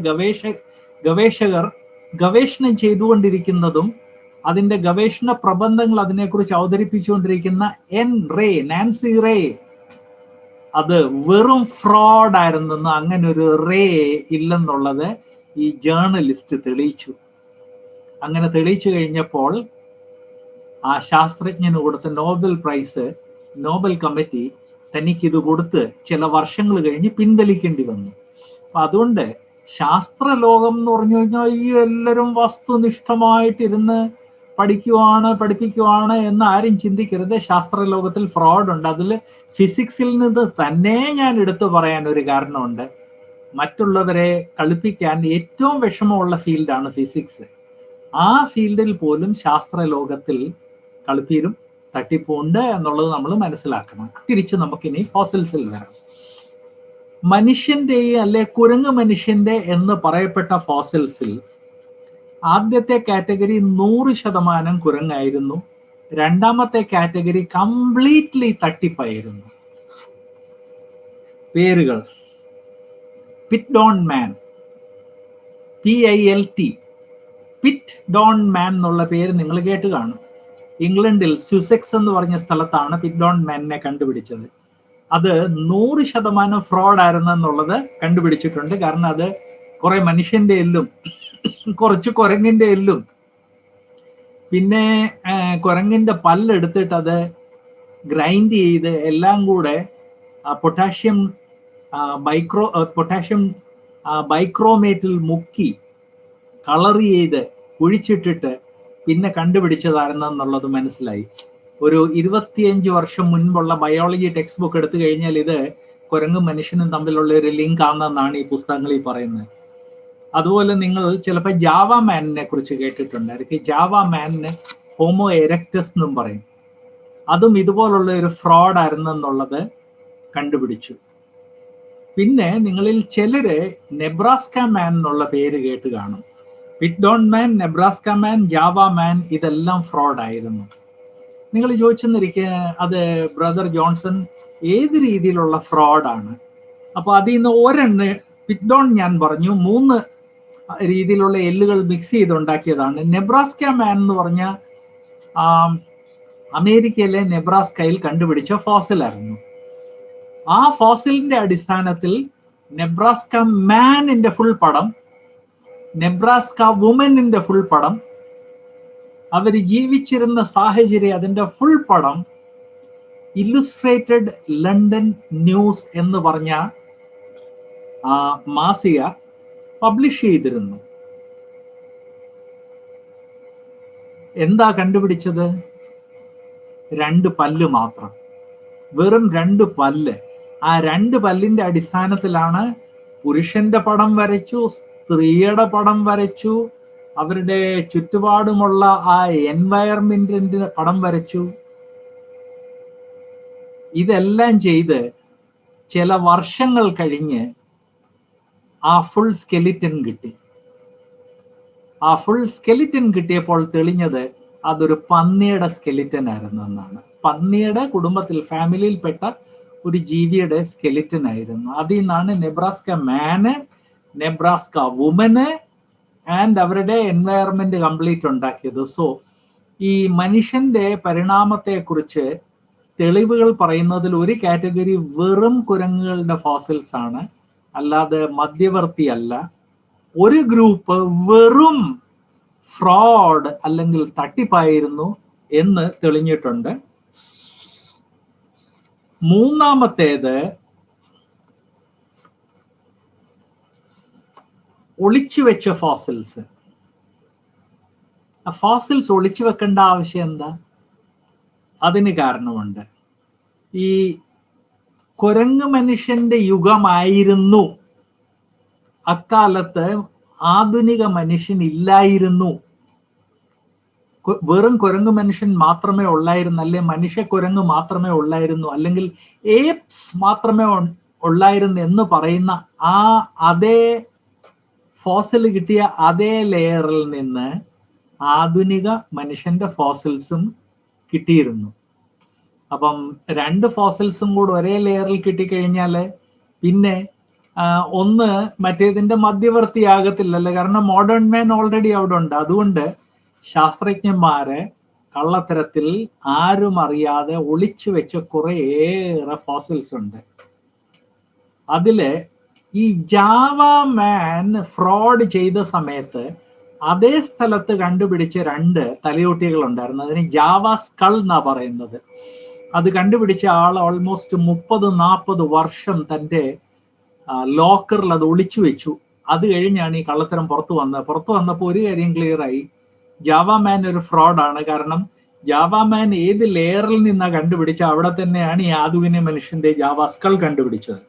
ഗവേഷകർ ഗവേഷണം ചെയ്തുകൊണ്ടിരിക്കുന്നതും അതിന്റെ ഗവേഷണ പ്രബന്ധങ്ങൾ അതിനെക്കുറിച്ച് അവതരിപ്പിച്ചുകൊണ്ടിരിക്കുന്ന എൻ റേ, നാൻസി റേ, അത് വെറും ഫ്രോഡ് ആയിരുന്നെന്ന്, അങ്ങനെ ഒരു റേ ഇല്ലെന്നുള്ളത് ഈ ജേർണലിസ്റ്റ് തെളിയിച്ചു. അങ്ങനെ തെളിയിച്ചു കഴിഞ്ഞപ്പോൾ ആ ശാസ്ത്രജ്ഞന് കൊടുത്ത നോബൽ പ്രൈസ് നോബൽ കമ്മിറ്റി തനിക്കിത് കൊടുത്ത് ചില വർഷങ്ങൾ കഴിഞ്ഞ് പിൻവലിക്കേണ്ടി വന്നു. അപ്പൊ അതുകൊണ്ട് ശാസ്ത്രലോകം എന്ന് പറഞ്ഞു കഴിഞ്ഞാൽ ഈ എല്ലാവരും വസ്തുനിഷ്ഠമായിട്ടിരുന്ന് പഠിപ്പിക്കുവാണ് എന്ന് ആരും ചിന്തിക്കരുത്. ശാസ്ത്രലോകത്തിൽ ഫ്രോഡ് ഉണ്ട്. അതിൽ ഫിസിക്സിൽ നിന്ന് തന്നെ ഞാൻ എടുത്തു പറയാൻ ഒരു കാരണമുണ്ട്. മറ്റുള്ളവരെ കളിപ്പിക്കാൻ ഏറ്റവും വിഷമമുള്ള ഫീൽഡാണ് ഫിസിക്സ്. ആ ഫീൽഡിൽ പോലും ശാസ്ത്രലോകത്തിൽ കളിപ്പീരും തട്ടിപ്പുണ്ട് എന്നുള്ളത് നമ്മൾ മനസ്സിലാക്കണം. തിരിച്ച് നമുക്കിനി ഫോസിൽസിൽ വരാം. മനുഷ്യന്റെ അല്ലെ കുരങ്ങ് മനുഷ്യന്റെ എന്ന് പറയപ്പെട്ട ഫോസിൽസിൽ ആദ്യത്തെ കാറ്റഗറി 100% കുരങ്ങായിരുന്നു. രണ്ടാമത്തെ കാറ്റഗറി കംപ്ലീറ്റ്ലി തട്ടിപ്പായിരുന്നു. പേരുകൾ: Piltdown man, PILT, Piltdown man എന്നുള്ള പേര് നിങ്ങൾ കേട്ട് കാണും. ഇംഗ്ലണ്ടിൽ സ്യുസെക്സ് എന്ന് പറഞ്ഞ സ്ഥലത്താണ് പിറ്റ് ഡോൺ മാനിനെ കണ്ടുപിടിച്ചത്. അത് 100% ഫ്രോഡ് ആയിരുന്നു എന്നുള്ളത് കണ്ടുപിടിച്ചിട്ടുണ്ട്. കാരണം അത് കുറെ മനുഷ്യന്റെ എല്ലും കുറച്ച് കുരങ്ങിന്റെ എല്ലും പിന്നെ കുരങ്ങിന്റെ പല്ലെടുത്തിട്ട് അത് ഗ്രൈൻഡ് ചെയ്ത് എല്ലാം കൂടെ പൊട്ടാഷ്യം ബൈക്രോമേറ്റിൽ മുക്കി കളർ ചെയ്ത് കുഴിച്ചിട്ടിട്ട് പിന്നെ കണ്ടുപിടിച്ചതായിരുന്നെന്നുള്ളത് മനസ്സിലായി. ഒരു 25 വർഷം മുൻപുള്ള ബയോളജി ടെക്സ്റ്റ് ബുക്ക് എടുത്തു കഴിഞ്ഞാൽ ഇത് കുരങ്ങും മനുഷ്യനും തമ്മിലുള്ള ഒരു ലിങ്ക് ആണെന്നാണ് ഈ പുസ്തകങ്ങളിൽ പറയുന്നത്. അതുപോലെ നിങ്ങൾ ചിലപ്പോൾ ജാവ മാനിനെ കുറിച്ച് കേട്ടിട്ടുണ്ടായിരിക്കും. ജാവ മാനിന് ഹോമോ എറക്ടസ് എന്നും പറയും. അതും ഇതുപോലുള്ള ഒരു ഫ്രോഡ് ആയിരുന്നെന്നുള്ളത് കണ്ടുപിടിച്ചു. പിന്നെ നിങ്ങളിൽ ചിലര് നെബ്രാസ്ക മാൻ എന്നുള്ള പേര് കേട്ട് കാണും. പിറ്റ് ഡോൺ മാൻ, നെബ്രാസ്ക മാൻ, ജാവ മാൻ ഇതെല്ലാം ഫ്രോഡ് ആയിരുന്നു. നിങ്ങൾ ചോദിച്ചെന്നിരിക്കുക, അത് ബ്രദർ ജോൺസൺ ഏത് രീതിയിലുള്ള ഫ്രോഡാണ്? അപ്പൊ അതിൽ നിന്ന് ഒരെണ്ണം പിറ്റ് ഡോൺ ഞാൻ പറഞ്ഞു 3 രീതിയിലുള്ള എല്ലുകൾ മിക്സ് ചെയ്തുണ്ടാക്കിയതാണ്. നെബ്രാസ്ക മാൻ എന്ന് പറഞ്ഞ അമേരിക്കയിലെ നെബ്രാസ്കയിൽ കണ്ടുപിടിച്ച ഫോസിലായിരുന്നു. ആ ഫോസിലിന്റെ അടിസ്ഥാനത്തിൽ നെബ്രാസ്ക മാനിന്റെ ഫുൾ പടം, നെബ്രാസ്ക വുമനിന്റെ ഫുൾ പടം, അവർ ജീവിച്ചിരുന്ന സാഹചര്യം അതിന്റെ ഫുൾ പടം ഇല്ലുസ്ട്രേറ്റഡ് ലണ്ടൻ ന്യൂസ് എന്ന് പറഞ്ഞ മാസിക പബ്ലിഷ് ചെയ്തിരുന്നു. എന്താ കണ്ടുപിടിച്ചത്? 2 പല്ല് മാത്രം, വെറും 2 പല്ല്. ആ 2 പല്ലിന്റെ അടിസ്ഥാനത്തിലാണ് പുരുഷന്റെ പടം വരച്ചു, സ്ത്രീയുടെ പടം വരച്ചു, അവരുടെ ചുറ്റുപാടുമുള്ള ആ എൻവയറമെന്റിന്റെ പടം വരച്ചു. ഇതെല്ലാം ചെയ്ത് ചില വർഷങ്ങൾ കഴിഞ്ഞ് ആ ഫുൾ സ്കെലിറ്റൻ കിട്ടി. ആ ഫുൾ സ്കെലിറ്റൻ കിട്ടിയപ്പോൾ തെളിഞ്ഞത് അതൊരു പന്നിയുടെ സ്കെലിറ്റൻ ആയിരുന്നു എന്നാണ്. പന്നിയുടെ കുടുംബത്തിൽ, ഫാമിലിയിൽപ്പെട്ട ഒരു ജീവിയുടെ സ്കെലിറ്റൻ ആയിരുന്നു. അതിൽ നിന്നാണ് നെബ്രാസ്ക മാന്, നെബ്രാസ്ക വുമന് ആൻഡ് അവരുടെ എൻവയറമെന്റ് കംപ്ലീറ്റ് ഉണ്ടാക്കിയത്. സോ ഈ മനുഷ്യന്റെ പരിണാമത്തെ കുറിച്ച് തെളിവുകൾ പറയുന്നതിൽ ഒരു കാറ്റഗറി വെറും കുരങ്ങുകളുടെ ഫോസിൽസ് ആണ്, അല്ലാതെ മധ്യവർത്തി അല്ല. ഒരു ഗ്രൂപ്പ് വെറും ഫ്രോഡ് അല്ലെങ്കിൽ തട്ടിപ്പായിരുന്നു എന്ന് തെളിഞ്ഞിട്ടുണ്ട്. മൂന്നാമത്തേത് ഒളിച്ചു വെച്ച ഫോസിൽസ്. ആ ഫോസിൽസ് ഒളിച്ചു വെക്കേണ്ട ആവശ്യം എന്താ? അതിന് കാരണമുണ്ട്. ഈ കുരങ്ങ് മനുഷ്യന്റെ യുഗമായിരുന്നു അക്കാലത്ത്. ആധുനിക മനുഷ്യൻ ഇല്ലായിരുന്നു. വെറും കുരങ്ങ് മനുഷ്യൻ മാത്രമേ ഉള്ളായിരുന്നു, അല്ലെ മനുഷ്യ കുരങ്ങ് മാത്രമേ ഉള്ളായിരുന്നു, അല്ലെങ്കിൽ ഏപ്സ് മാത്രമേ ഉള്ളായിരുന്നു എന്ന് പറയുന്ന ആ അതേ ഫോസിൽ കിട്ടിയ അതേ ലെയറിൽ നിന്ന് ആധുനിക മനുഷ്യന്റെ ഫോസിൽസും കിട്ടിയിരുന്നു. അപ്പം രണ്ട് ഫോസിൽസും കൂടെ ഒരേ ലെയറിൽ കിട്ടിക്കഴിഞ്ഞാൽ പിന്നെ ഒന്ന് മറ്റേതിന്റെ മധ്യവർത്തിയാകത്തില്ലല്ലോ, കാരണം മോഡേൺ മാൻ ഓൾറെഡി അവിടെ ഉണ്ട്. അതുകൊണ്ട് ശാസ്ത്രജ്ഞന്മാര് കള്ളത്തരത്തിൽ ആരും അറിയാതെ ഒളിച്ചു വെച്ച കുറേയേറെ ഫോസിൽസ് ഉണ്ട്. അതില് ഈ ജാവ മാൻ ഫ്രോഡ് ചെയ്ത സമയത്ത് അതേ സ്ഥലത്ത് കണ്ടുപിടിച്ച രണ്ട് തലയോട്ടികൾ ഉണ്ടായിരുന്നു. അതിന് ജാവ സ്കൾ എന്നാ പറയുന്നത്. അത് കണ്ടുപിടിച്ച ആൾ ഓൾമോസ്റ്റ് 30-40 വർഷം തൻ്റെ ലോക്കറിൽ അത് ഒളിച്ചു വെച്ചു. അത് കഴിഞ്ഞാണ് ഈ കള്ളത്തരം പുറത്തു വന്നപ്പോൾ ഒരു കാര്യം ക്ലിയർ ആയി, ജാവ മാൻ ഒരു ഫ്രോഡാണ്. കാരണം ജാവ മാൻ ഏത് ലെയറിൽ നിന്നാ കണ്ടുപിടിച്ച അവിടെ തന്നെയാണ് ഈ ആധുനിക മനുഷ്യന്റെ ജാവ സ്കൾ കണ്ടുപിടിച്ചത്.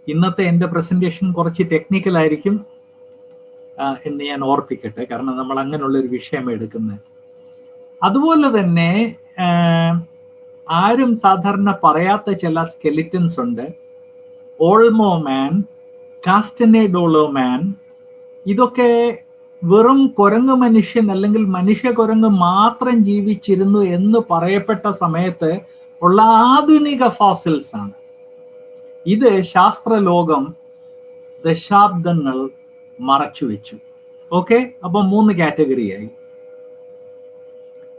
ഇന്നത്തെ എൻ്റെ പ്രസന്റേഷൻ കുറച്ച് ടെക്നിക്കൽ ആയിരിക്കും എന്ന് ഞാൻ ഓർപ്പിക്കട്ടെ, കാരണം നമ്മൾ അങ്ങനെയുള്ള ഒരു വിഷയം എടുക്കുന്നത്. അതുപോലെ തന്നെ ആരും സാധാരണ പറയാത്ത ചില സ്കെലിറ്റൻസ് ഉണ്ട്. ഓൾമോ മാൻ, കാസ്റ്റനേഡോളോ മാൻ, ഇതൊക്കെ വെറും കുരങ്ങ് മനുഷ്യൻ അല്ലെങ്കിൽ മനുഷ്യ കുരങ്ങ് മാത്രം ജീവിച്ചിരുന്നു എന്ന് പറയപ്പെട്ട സമയത്ത് ഉള്ള ആധുനിക ഫോസിൽസ് ആണ്. ഇത് ശാസ്ത്രലോകം ദശാബ്ദങ്ങൾ മറച്ചു വെച്ചു. ഓക്കെ, അപ്പൊ 3 കാറ്റഗറിയായി.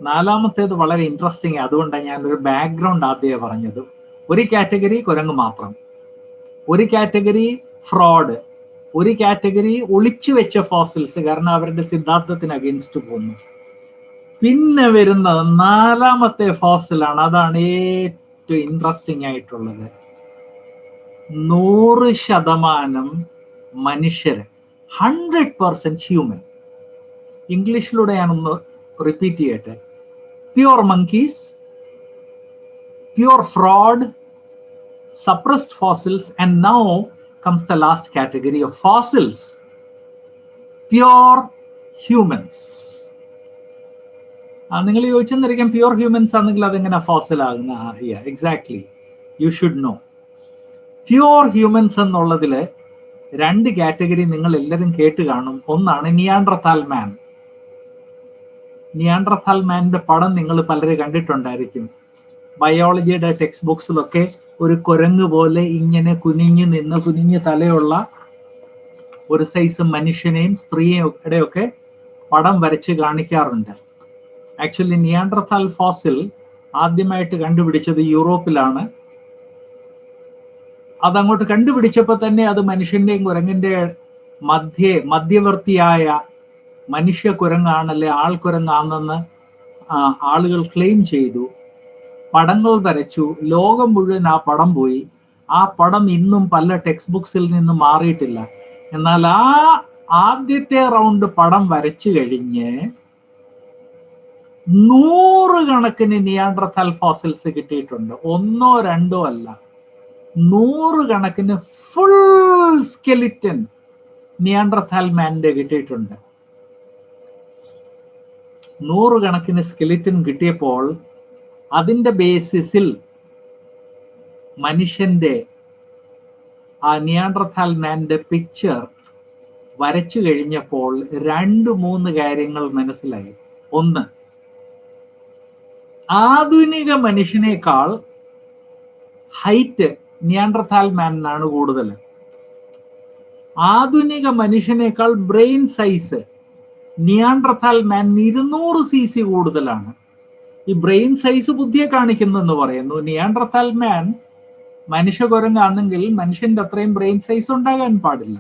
നാലാമത്തേത് വളരെ ഇൻട്രസ്റ്റിംഗ്, അതുകൊണ്ടാണ് ഞാൻ ഒരു ബാക്ക്ഗ്രൗണ്ട് ആദ്യമേ പറഞ്ഞത്. ഒരു കാറ്റഗറി കുരങ്ങ് മാത്രം, ഒരു കാറ്റഗറി ഫ്രോഡ്, ഒരു കാറ്റഗറി ഒളിച്ചു വെച്ച ഫോസിൽസ്, കാരണം അവരുടെ സിദ്ധാന്തത്തിന് അഗെയിൻസ്റ്റ് പോകുന്നു. പിന്നെ വരുന്നത് 4ാമത്തെ ഫോസിലാണ്. അതാണ് ഏറ്റവും ഇൻട്രസ്റ്റിംഗ് ആയിട്ടുള്ളത്. 100% മനുഷ്യര്, 100% ഹ്യൂമൻ. ഇംഗ്ലീഷിലൂടെ ഞാനൊന്ന് റിപ്പീറ്റ് ചെയ്യട്ടെ. Pure monkeys, pure fraud, suppressed fossils, and now comes the last category of fossils, pure humans. നിങ്ങൾ ചോദിച്ചെന്നിരിക്കാം, പ്യുവർ ഹ്യൂമൻസ് ആണെങ്കിൽ അതെങ്ങനെ ഫോസിൽ ആകുന്ന? Exactly, you should know. Pure humans എന്നുള്ളതിൽ 2 കാറ്റഗറി നിങ്ങൾ എല്ലാവരും കേട്ട് കാണും. ഒന്നാണ് നിയാൻഡർതാൽ മാൻ. നിയാൻഡർതാൽ മാനിന്റെ പടം നിങ്ങൾ പലരും കണ്ടിട്ടുണ്ടായിരിക്കും. ബയോളജിയുടെ ടെക്സ്റ്റ് ബുക്സിലൊക്കെ ഒരു കുരങ്ങ് പോലെ ഇങ്ങനെ കുനിഞ്ഞ് തലയുള്ള ഒരു സൈസ് മനുഷ്യനെയും സ്ത്രീയുടെയൊക്കെ പടം വരച്ച് കാണിക്കാറുണ്ട്. ആക്ച്വലി നിയാൻഡർതാൽ ഫോസിൽ ആദ്യമായിട്ട് കണ്ടുപിടിച്ചത് യൂറോപ്പിലാണ്. അതങ്ങോട്ട് കണ്ടുപിടിച്ചപ്പോൾ തന്നെ അത് മനുഷ്യന്റെയും കുരങ്ങിന്റെ മധ്യവർത്തിയായ മനുഷ്യ കുരങ്ങാണല്ലേ, ആൾക്കുരങ്ങാണെന്ന് ആളുകൾ ക്ലെയിം ചെയ്തു. പടങ്ങൾ വരച്ചു, ലോകം മുഴുവൻ ആ പടം പോയി. ആ പടം ഇന്നും പല ടെക്സ്റ്റ് ബുക്സിൽ നിന്ന് മാറിയിട്ടില്ല. എന്നാൽ ആ ആദ്യത്തെ റൗണ്ട് പടം വരച്ചു കഴിഞ്ഞ് 100 കണക്കിന് നിയാൻഡർതാൽ ഫോസിൽസ് കിട്ടിയിട്ടുണ്ട്. 1ഓ 2ഓ അല്ല, 100 കണക്കിന് ഫുൾ സ്കെലിറ്റൻ നിയാൻഡർതാൽ മാനിന്റെ കിട്ടിയിട്ടുണ്ട്. നൂറുകണക്കിന് സ്കെലിറ്റൻ കിട്ടിയപ്പോൾ അതിൻ്റെ ബേസിസിൽ മനുഷ്യന്റെ ആ നിയാൻഡർതാൽ മാന്റെ പിക്ചർ വരച്ചു കഴിഞ്ഞപ്പോൾ 2-3 കാര്യങ്ങൾ മനസ്സിലായി. ഒന്ന്, ആധുനിക മനുഷ്യനേക്കാൾ ഹൈറ്റ് നിയാൻഡർതാൽ മാനിനാണ് കൂടുതൽ. ആധുനിക മനുഷ്യനേക്കാൾ ബ്രെയിൻ സൈസ് നിയാൻഡർതാൽ മാൻ 200 cc കൂടുതലാണ്. ഈ ബ്രെയിൻ സൈസ് ബുദ്ധിയെ കാണിക്കുന്നു എന്ന് പറയുന്നു. നിയാൻഡർതാൽ മാൻ മനുഷ്യകുരങ്ങാണെങ്കിൽ മനുഷ്യന്റെ അത്രയും ബ്രെയിൻ സൈസ് ഉണ്ടാകാൻ പാടില്ല.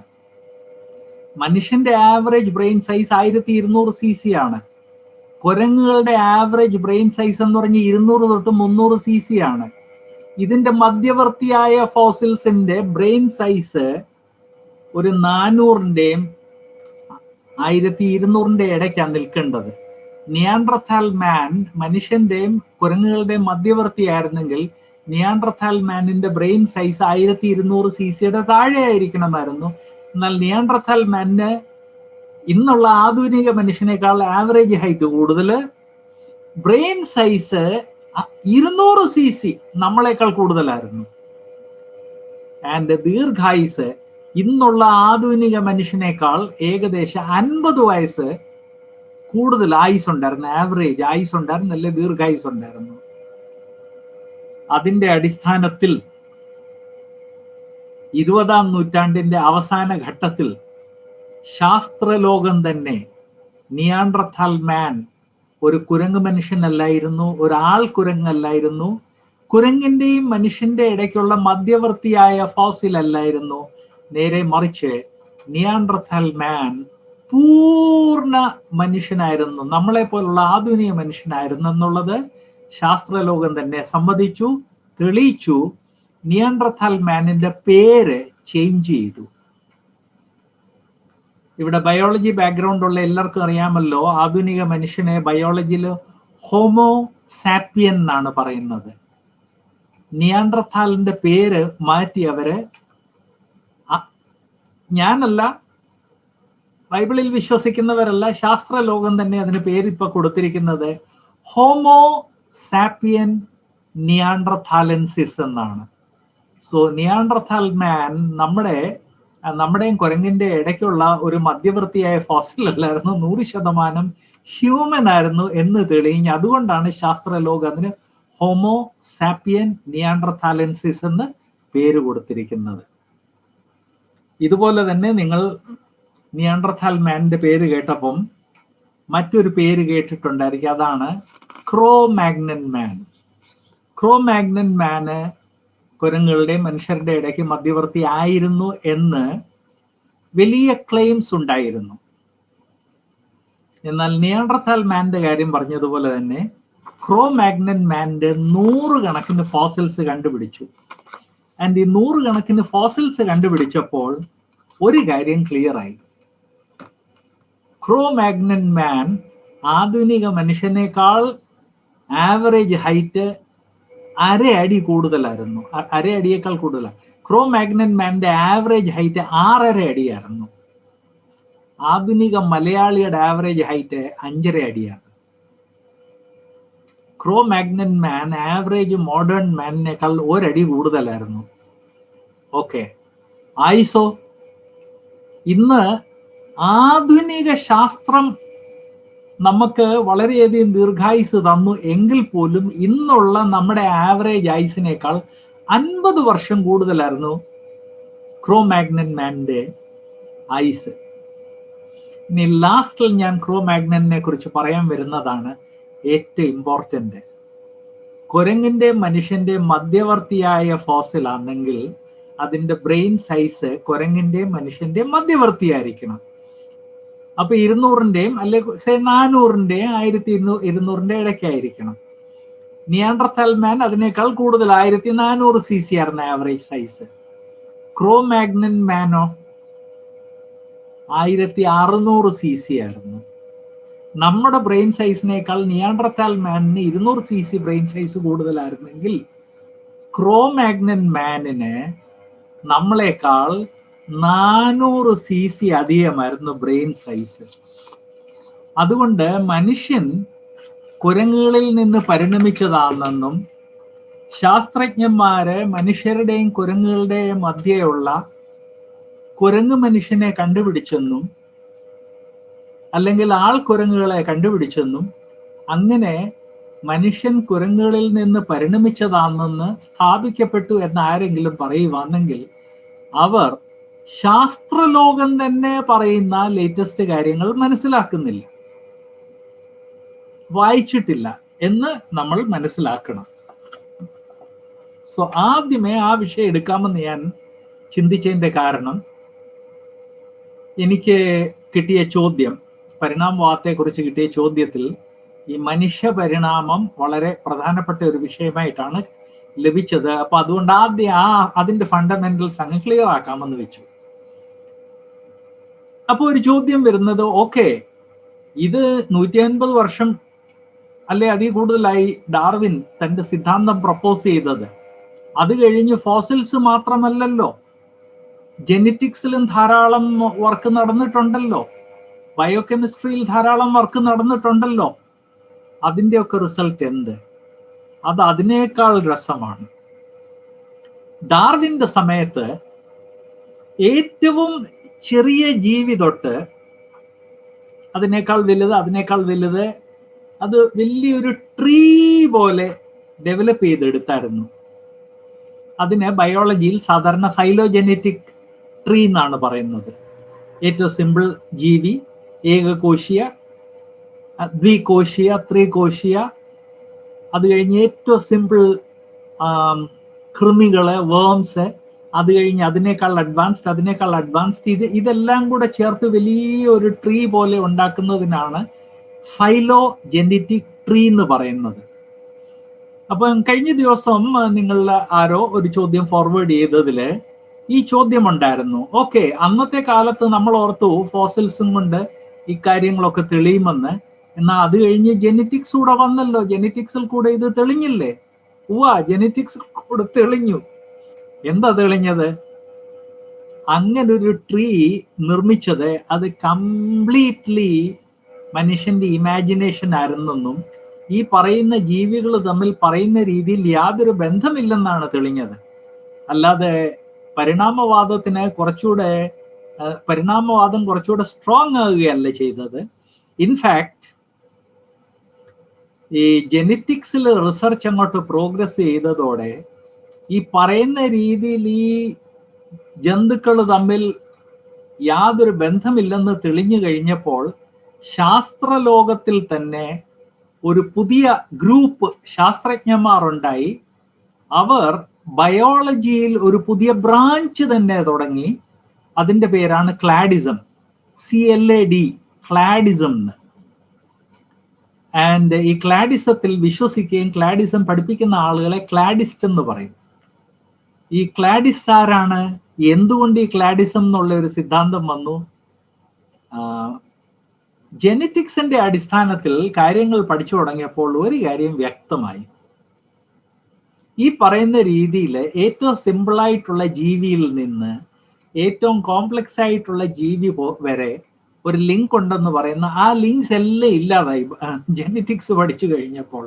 മനുഷ്യന്റെ ആവറേജ് ബ്രെയിൻ സൈസ് 1200 cc ആണ്. കുരങ്ങുകളുടെ ആവറേജ് ബ്രെയിൻ സൈസ് എന്ന് പറഞ്ഞ് 200 തൊട്ട് 300 cc ആണ്. ഇതിന്റെ മധ്യവർത്തിയായ ഫോസിൽസിന്റെ ബ്രെയിൻ സൈസ് ഒരു 400-ന്റെയും 1200-ന്റെ ഇടയ്ക്കാണ് നിൽക്കേണ്ടത്. നിയാൻഡർതാൽ മാൻ മനുഷ്യന്റെയും കുരങ്ങുകളുടെയും മധ്യവർത്തിയായിരുന്നെങ്കിൽ നിയാൻഡർതാൽ മാനിന്റെ ബ്രെയിൻ സൈസ് 1200 cc താഴെ ആയിരിക്കണമായിരുന്നു. എന്നാൽ നിയാൻഡർതാൽ മാനിന് ഇന്നുള്ള ആധുനിക മനുഷ്യനേക്കാൾ ആവറേജ് ഹൈറ്റ് കൂടുതൽ, ബ്രെയിൻ സൈസ് 200 cc നമ്മളെക്കാൾ കൂടുതലായിരുന്നു. ആൻഡ് ദീർഘായുസ് ഇന്നുള്ള ആധുനിക മനുഷ്യനേക്കാൾ ഏകദേശം 50 വയസ്സ് കൂടുതൽ ആയുസ് ഉണ്ടായിരുന്നു. ആവറേജ് ആയുസ് ഉണ്ടായിരുന്നു, അല്ലെ ദീർഘായുസ് ഉണ്ടായിരുന്നു. അതിന്റെ അടിസ്ഥാനത്തിൽ 20-ാം നൂറ്റാണ്ടിന്റെ അവസാന ഘട്ടത്തിൽ ശാസ്ത്രലോകം തന്നെ നിയാൻഡർതാൽ മാൻ ഒരു കുരങ്ങ് മനുഷ്യനല്ലായിരുന്നു, ഒരാൾ കുരങ്ങല്ലായിരുന്നു, കുരങ്ങിന്റെയും മനുഷ്യന്റെ ഇടയ്ക്കുള്ള മധ്യവർത്തിയായ ഫോസിൽ അല്ലായിരുന്നു. നേരെ മറിച്ച് നിയാൻഡർതാൽ മാൻ പൂർണ്ണ മനുഷ്യനായിരുന്നു, നമ്മളെ പോലുള്ള ആധുനിക മനുഷ്യനായിരുന്നു എന്നുള്ളത് ശാസ്ത്രലോകം തന്നെ സമ്മതിച്ചു, തെളിയിച്ചു. നിയാൻഡർതാൽ മാനിന്റെ പേര് ചേഞ്ച് ചെയ്തു. ഇവിടെ ബയോളജി ബാക്ക്ഗ്രൗണ്ട് ഉള്ള എല്ലാവർക്കും അറിയാമല്ലോ, ആധുനിക മനുഷ്യനെ ബയോളജിയിൽ ഹോമോ സാപ്പിയൻ എന്നാണ് പറയുന്നത്. നിയാൻഡർതാലിന്റെ പേര് മാറ്റി അവര്, ഞാനല്ല, ബൈബിളിൽ വിശ്വസിക്കുന്നവരല്ല, ശാസ്ത്രലോകം തന്നെ അതിന് പേരിപ്പൊ കൊടുത്തിരിക്കുന്നത് ഹോമോ സാപ്പിയൻ നിയാൻഡർതാലൻസിസ് എന്നാണ്. സോ നിയാൻഡർതാൽ മാൻ നമ്മുടെയും കുരങ്ങിന്റെ ഇടയ്ക്കുള്ള ഒരു മധ്യവർത്തിയായ ഫോസിൽ അല്ലായിരുന്നു, 100% ഹ്യൂമൻ ആയിരുന്നു എന്ന് തെളിഞ്ഞ്. അതുകൊണ്ടാണ് ശാസ്ത്രലോകം അതിന് ഹോമോ സാപ്പിയൻ നിയാൻഡർതാലൻസിസ് എന്ന് പേര് കൊടുത്തിരിക്കുന്നത്. ഇതുപോലെ തന്നെ നിങ്ങൾ നിയാൻഡർതാൽ മാനിന്റെ പേര് കേട്ടപ്പം മറ്റൊരു പേര് കേട്ടിട്ടുണ്ടായിരിക്കും, അതാണ് ക്രോ-മാഗ്നൻ മാൻ. ക്രോ-മാഗ്നൻ മാന് കുരങ്ങുകളുടെയും മനുഷ്യരുടെ ഇടയ്ക്ക് മധ്യവർത്തി ആയിരുന്നു എന്ന് വലിയ ക്ലെയിംസ് ഉണ്ടായിരുന്നു. എന്നാൽ നിയാൻഡർതാൽ മാന്റെ കാര്യം പറഞ്ഞതുപോലെ തന്നെ ക്രോ-മാഗ്നൻ മാന്റെ 100 കണക്കിന് ഫോസിൽസ് കണ്ടുപിടിച്ചു. ആൻഡ് ഈ 100 കണക്കിന് ഫോസിൽസ് കണ്ടുപിടിച്ചപ്പോൾ ഒരു കാര്യം ക്ലിയർ ആയി. ക്രോ-മാഗ്നൻ മാൻ ആധുനിക മനുഷ്യനേക്കാൾ ആവറേജ് ഹൈറ്റ് 1/2 അടി കൂടുതലായിരുന്നു, 1/2 അടിയേക്കാൾ കൂടുതലാണ്. ക്രോ-മാഗ്നൻ മാന്റെ ആവറേജ് ഹൈറ്റ് 6.5 അടിയായിരുന്നു. ആധുനിക മലയാളിയുടെ ആവറേജ് ഹൈറ്റ് 5.5 അടിയാണ്. ക്രോ-മാഗ്നൻ മാൻ ആവറേജ് മോഡേൺ മാനിനേക്കാൾ 1 അടി കൂടുതലായിരുന്നു. ഓക്കെ, ആയുസോ? ഇന്ന് ആധുനിക ശാസ്ത്രം നമുക്ക് വളരെയധികം ദീർഘായുസ് തന്നു എങ്കിൽ പോലും ഇന്നുള്ള നമ്മുടെ ആവറേജ് ആയുസിനേക്കാൾ 50 വർഷം കൂടുതലായിരുന്നു ക്രോ-മാഗ്നൻ മാന്റെ ആയുസ്. ഇനി ലാസ്റ്റിൽ ഞാൻ ക്രോ-മാഗ്നനെ കുറിച്ച് പറയാൻ വരുന്നതാണ് ഏറ്റവും ഇമ്പോർട്ടന്റ്. കുരങ്ങിന്റെ മനുഷ്യന്റെ മധ്യവർത്തിയായ ഫോസിൽ ആണെങ്കിൽ അതിന്റെ ബ്രെയിൻ സൈസ് കുരങ്ങിന്റെ മനുഷ്യന്റെ മധ്യവർത്തിയായിരിക്കണം. അപ്പൊ 200-ന്റെയും അല്ലെ 400-ന്റെയും 1200-ന്റെ ഇടയ്ക്കായിരിക്കണം. നിയാൻഡർതാൽ മാൻ അതിനേക്കാൾ കൂടുതൽ 1400 cc ആയിരുന്നു ആവറേജ് സൈസ്. ക്രോ-മാഗ്നൻ മാനോ 1600 cc ആയിരുന്നു. നമ്മുടെ ബ്രെയിൻ സൈസിനേക്കാൾ നിയാൻഡർതാൽ മാനിന് 200 cc ബ്രെയിൻ സൈസ് കൂടുതലായിരുന്നെങ്കിൽ ക്രോ-മാഗ്നൻ മാനിന് നമ്മളെക്കാൾ 400 cc അധികമായിരുന്നു ബ്രെയിൻ സൈസ്. അതുകൊണ്ട് മനുഷ്യൻ കുരങ്ങുകളിൽ നിന്ന് പരിണമിച്ചതാണെന്നും ശാസ്ത്രജ്ഞന്മാര് മനുഷ്യരുടെയും കുരങ്ങുകളുടെയും മധ്യയുള്ള കുരങ്ങ് മനുഷ്യനെ കണ്ടുപിടിച്ചെന്നും അല്ലെങ്കിൽ ആൾക്കുരങ്ങുകളെ കണ്ടുപിടിച്ചെന്നും അങ്ങനെ മനുഷ്യൻ കുരങ്ങുകളിൽ നിന്ന് പരിണമിച്ചതാണെന്ന് സ്ഥാപിക്കപ്പെട്ടു എന്ന് ആരെങ്കിലും പറയുവാണെങ്കിൽ അവർ ശാസ്ത്രലോകം തന്നെ പറയുന്ന ലേറ്റസ്റ്റ് കാര്യങ്ങൾ മനസ്സിലാക്കുന്നില്ല, വായിച്ചിട്ടില്ല എന്ന് നമ്മൾ മനസ്സിലാക്കണം. സോ ആദ്യമേ ആ വിഷയം എടുക്കാമെന്ന് ഞാൻ ചിന്തിച്ചതിന്റെ കാരണം, എനിക്ക് കിട്ടിയ ചോദ്യം, പരിണാമവാദത്തെ കുറിച്ച് കിട്ടിയ ചോദ്യത്തിൽ ഈ മനുഷ്യ പരിണാമം വളരെ പ്രധാനപ്പെട്ട ഒരു വിഷയമായിട്ടാണ് ലഭിച്ചത്. അപ്പൊ അതുകൊണ്ട് ആദ്യം അതിന്റെ ഫണ്ടമെന്റൽസ് അങ്ങ് ക്ലിയർ ആക്കാമെന്ന് വെച്ചു. അപ്പൊ ഒരു ചോദ്യം വരുന്നത്, ഓക്കെ, ഇത് 150 വർഷം അല്ലെ അതിൽ കൂടുതലായി ഡാർവിൻ തന്റെ സിദ്ധാന്തം പ്രപ്പോസ് ചെയ്തത്. അത് കഴിഞ്ഞ് ഫോസിൽസ് മാത്രമല്ലല്ലോ, ജെനറ്റിക്സിലും ധാരാളം വർക്ക് നടന്നിട്ടുണ്ടല്ലോ, ബയോകെമിസ്ട്രിയിൽ ധാരാളം വർക്ക് നടന്നിട്ടുണ്ടല്ലോ. അതിൻ്റെയൊക്കെ റിസൾട്ട് എന്ത്? അത് അതിനേക്കാൾ രസമാണ്. ഡാർവിന്റെ സമയത്ത് ഏറ്റവും ചെറിയ ജീവി തൊട്ട് അതിനേക്കാൾ വലുത് അത് വലിയൊരു ട്രീ പോലെ ഡെവലപ്പ് ചെയ്തെടുത്തായിരുന്നു. അതിന് ബയോളജിയിൽ സാധാരണ ഫൈലോജെനറ്റിക് ട്രീ എന്നാണ് പറയുന്നത്. ഏറ്റവും സിമ്പിൾ ജീവി, ഏകകോശീയ, ദ്വികോശീയ, ത്രികോശീയ, അത് കഴിഞ്ഞ് ഏറ്റവും സിമ്പിൾ കൃമികള്, വേംസ്, അത് കഴിഞ്ഞ് അതിനേക്കാൾ അഡ്വാൻസ്ഡ്, ഇതെല്ലാം കൂടെ ചേർത്ത് വലിയൊരു ട്രീ പോലെ ഉണ്ടാക്കുന്നതിനാണ് ഫൈലോജെനറ്റിക് ട്രീ എന്ന് പറയുന്നത്. അപ്പൊ കഴിഞ്ഞ ദിവസം നിങ്ങൾ ആരോ ഒരു ചോദ്യം ഫോർവേഡ് ചെയ്തതില് ഈ ചോദ്യം ഉണ്ടായിരുന്നു. ഓക്കെ, അന്നത്തെ കാലത്ത് നമ്മൾ ഓർത്തു ഫോസിൽസും കൊണ്ട് ഈ കാര്യങ്ങളൊക്കെ തെളിയുമെന്ന്. എന്നാൽ അത് കഴിഞ്ഞ് ജെനറ്റിക്സ് കൂടെ വന്നല്ലോ, ജെനറ്റിക്സിൽ കൂടെ ഇത് തെളിഞ്ഞില്ലേ? ജെനറ്റിക്സിൽ കൂടെ തെളിഞ്ഞു. എന്താ തെളിഞ്ഞത്? അങ്ങനൊരു ട്രീ നിർമ്മിച്ചത് അത് കംപ്ലീറ്റ്ലി മനുഷ്യന്റെ ഇമാജിനേഷൻ ആയിരുന്നെന്നും ഈ പറയുന്ന ജീവികൾ തമ്മിൽ പറയുന്ന രീതിയിൽ യാതൊരു ബന്ധമില്ലെന്നാണ് തെളിഞ്ഞത്. അല്ലാതെ പരിണാമവാദം കുറച്ചുകൂടെ സ്ട്രോങ് ആകുകയല്ല ചെയ്തത്. ഇൻഫാക്ട് ഈ ജെനറ്റിക്സിൽ റിസർച്ച് അങ്ങോട്ട് പ്രോഗ്രസ് ചെയ്തതോടെ ഈ പറയുന്ന രീതിയിൽ ഈ ജന്തുക്കൾ തമ്മിൽ യാതൊരു ബന്ധമില്ലെന്ന് തെളിഞ്ഞു കഴിഞ്ഞപ്പോൾ ശാസ്ത്രലോകത്തിൽ തന്നെ ഒരു പുതിയ ഗ്രൂപ്പ് ശാസ്ത്രജ്ഞന്മാർ ഉണ്ടായി. അവർ ബയോളജിയിൽ ഒരു പുതിയ ബ്രാഞ്ച് തന്നെ തുടങ്ങി. അതിന്റെ പേരാണ് ക്ലാഡിസം, CLAD, ക്ലാഡിസം. ആൻഡ് ഈ ക്ലാഡിസത്തിൽ വിശ്വസിക്കുകയും ക്ലാഡിസം പഠിപ്പിക്കുന്ന ആളുകളെ ക്ലാഡിസ്റ്റ് എന്ന് പറയും. ഈ ക്ലാഡിസ്റ്റ് ആരാണ്? എന്തുകൊണ്ട് ഈ ക്ലാഡിസം എന്നുള്ള ഒരു സിദ്ധാന്തം വന്നു? ജെനറ്റിക്സിന്റെ അടിസ്ഥാനത്തിൽ കാര്യങ്ങൾ പഠിച്ചു തുടങ്ങിയപ്പോൾ ഒരു കാര്യം വ്യക്തമായി. ഈ പറയുന്ന രീതിയിൽ ഏറ്റവും സിമ്പിളായിട്ടുള്ള ജീവിയിൽ നിന്ന് ഏറ്റവും കോംപ്ലക്സ് ആയിട്ടുള്ള ജീവി വരെ ഒരു ലിങ്ക് ഉണ്ടെന്ന് പറയുന്ന ആ ലിങ്ക്സ് എല്ലാം ഇല്ലാതായി ജെനറ്റിക്സ് പഠിച്ചു കഴിഞ്ഞപ്പോൾ.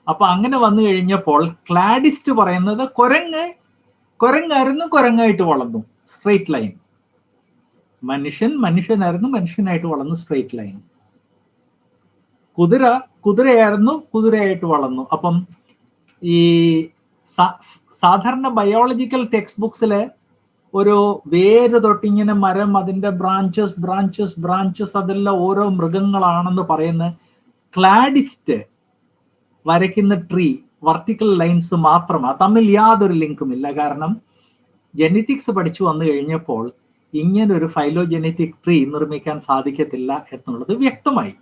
അപ്പൊ അങ്ങനെ വന്നു കഴിഞ്ഞപ്പോൾ ക്ലാഡിസ്റ്റ് പറയുന്നത് കുരങ്ങായിരുന്നു, കുരങ്ങായിട്ട് വളർന്നു, സ്ട്രെയിറ്റ് ലൈൻ. മനുഷ്യനായിരുന്നു, മനുഷ്യനായിട്ട് വളർന്നു, സ്ട്രെയിറ്റ് ലൈൻ. കുതിരയായിരുന്നു, കുതിരയായിട്ട് വളർന്നു. അപ്പം ഈ സാധാരണ ബയോളജിക്കൽ ടെക്സ്റ്റ് ബുക്സില് ഒരു വേര് തൊട്ടിങ്ങനെ മരം, അതിന്റെ ബ്രാഞ്ചസ് അതെല്ലാം ഓരോ മൃഗങ്ങളാണെന്ന് പറയുന്ന ക്ലാഡിസ്റ്റ് വരയ്ക്കുന്ന ട്രീ വെർട്ടിക്കൽ ലൈൻസ് മാത്രമാണ്, തമ്മിൽ യാതൊരു ലിങ്കും ഇല്ല. കാരണം ജെനറ്റിക്സ് പഠിച്ചു വന്നു കഴിഞ്ഞപ്പോൾ ഇങ്ങനൊരു ഫൈലോജെനറ്റിക് ട്രീ നിർമ്മിക്കാൻ സാധിക്കത്തില്ല എന്നുള്ളത് വ്യക്തമായി.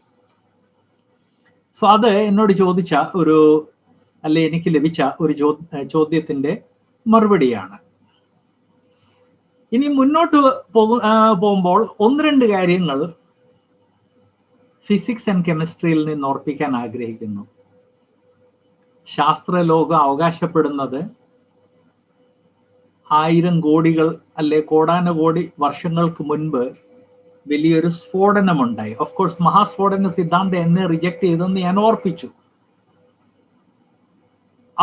സോ അത് എന്നോട് ചോദിച്ച എനിക്ക് ലഭിച്ച ഒരു ചോദ്യത്തിന്റെ മറുപടിയാണ്. ഇനി മുന്നോട്ട് പോകുമ്പോൾ 1-2 കാര്യങ്ങൾ ഫിസിക്സ് ആൻഡ് കെമിസ്ട്രിയിൽ നിന്ന് ഓർപ്പിക്കാൻ ആഗ്രഹിക്കുന്നു. ശാസ്ത്രലോകം അവകാശപ്പെടുന്നത് 1000 കോടികൾ അല്ലെ കോടാനുകോടി വർഷങ്ങൾക്ക് മുൻപ് വലിയൊരു സ്ഫോടനമുണ്ടായി. ഓഫ് കോഴ്സ് മഹാസ്ഫോടന സിദ്ധാന്തം എന്നെ റിജക്ട് ചെയ്തെന്ന് ഞാൻ ഓർപ്പിച്ചു.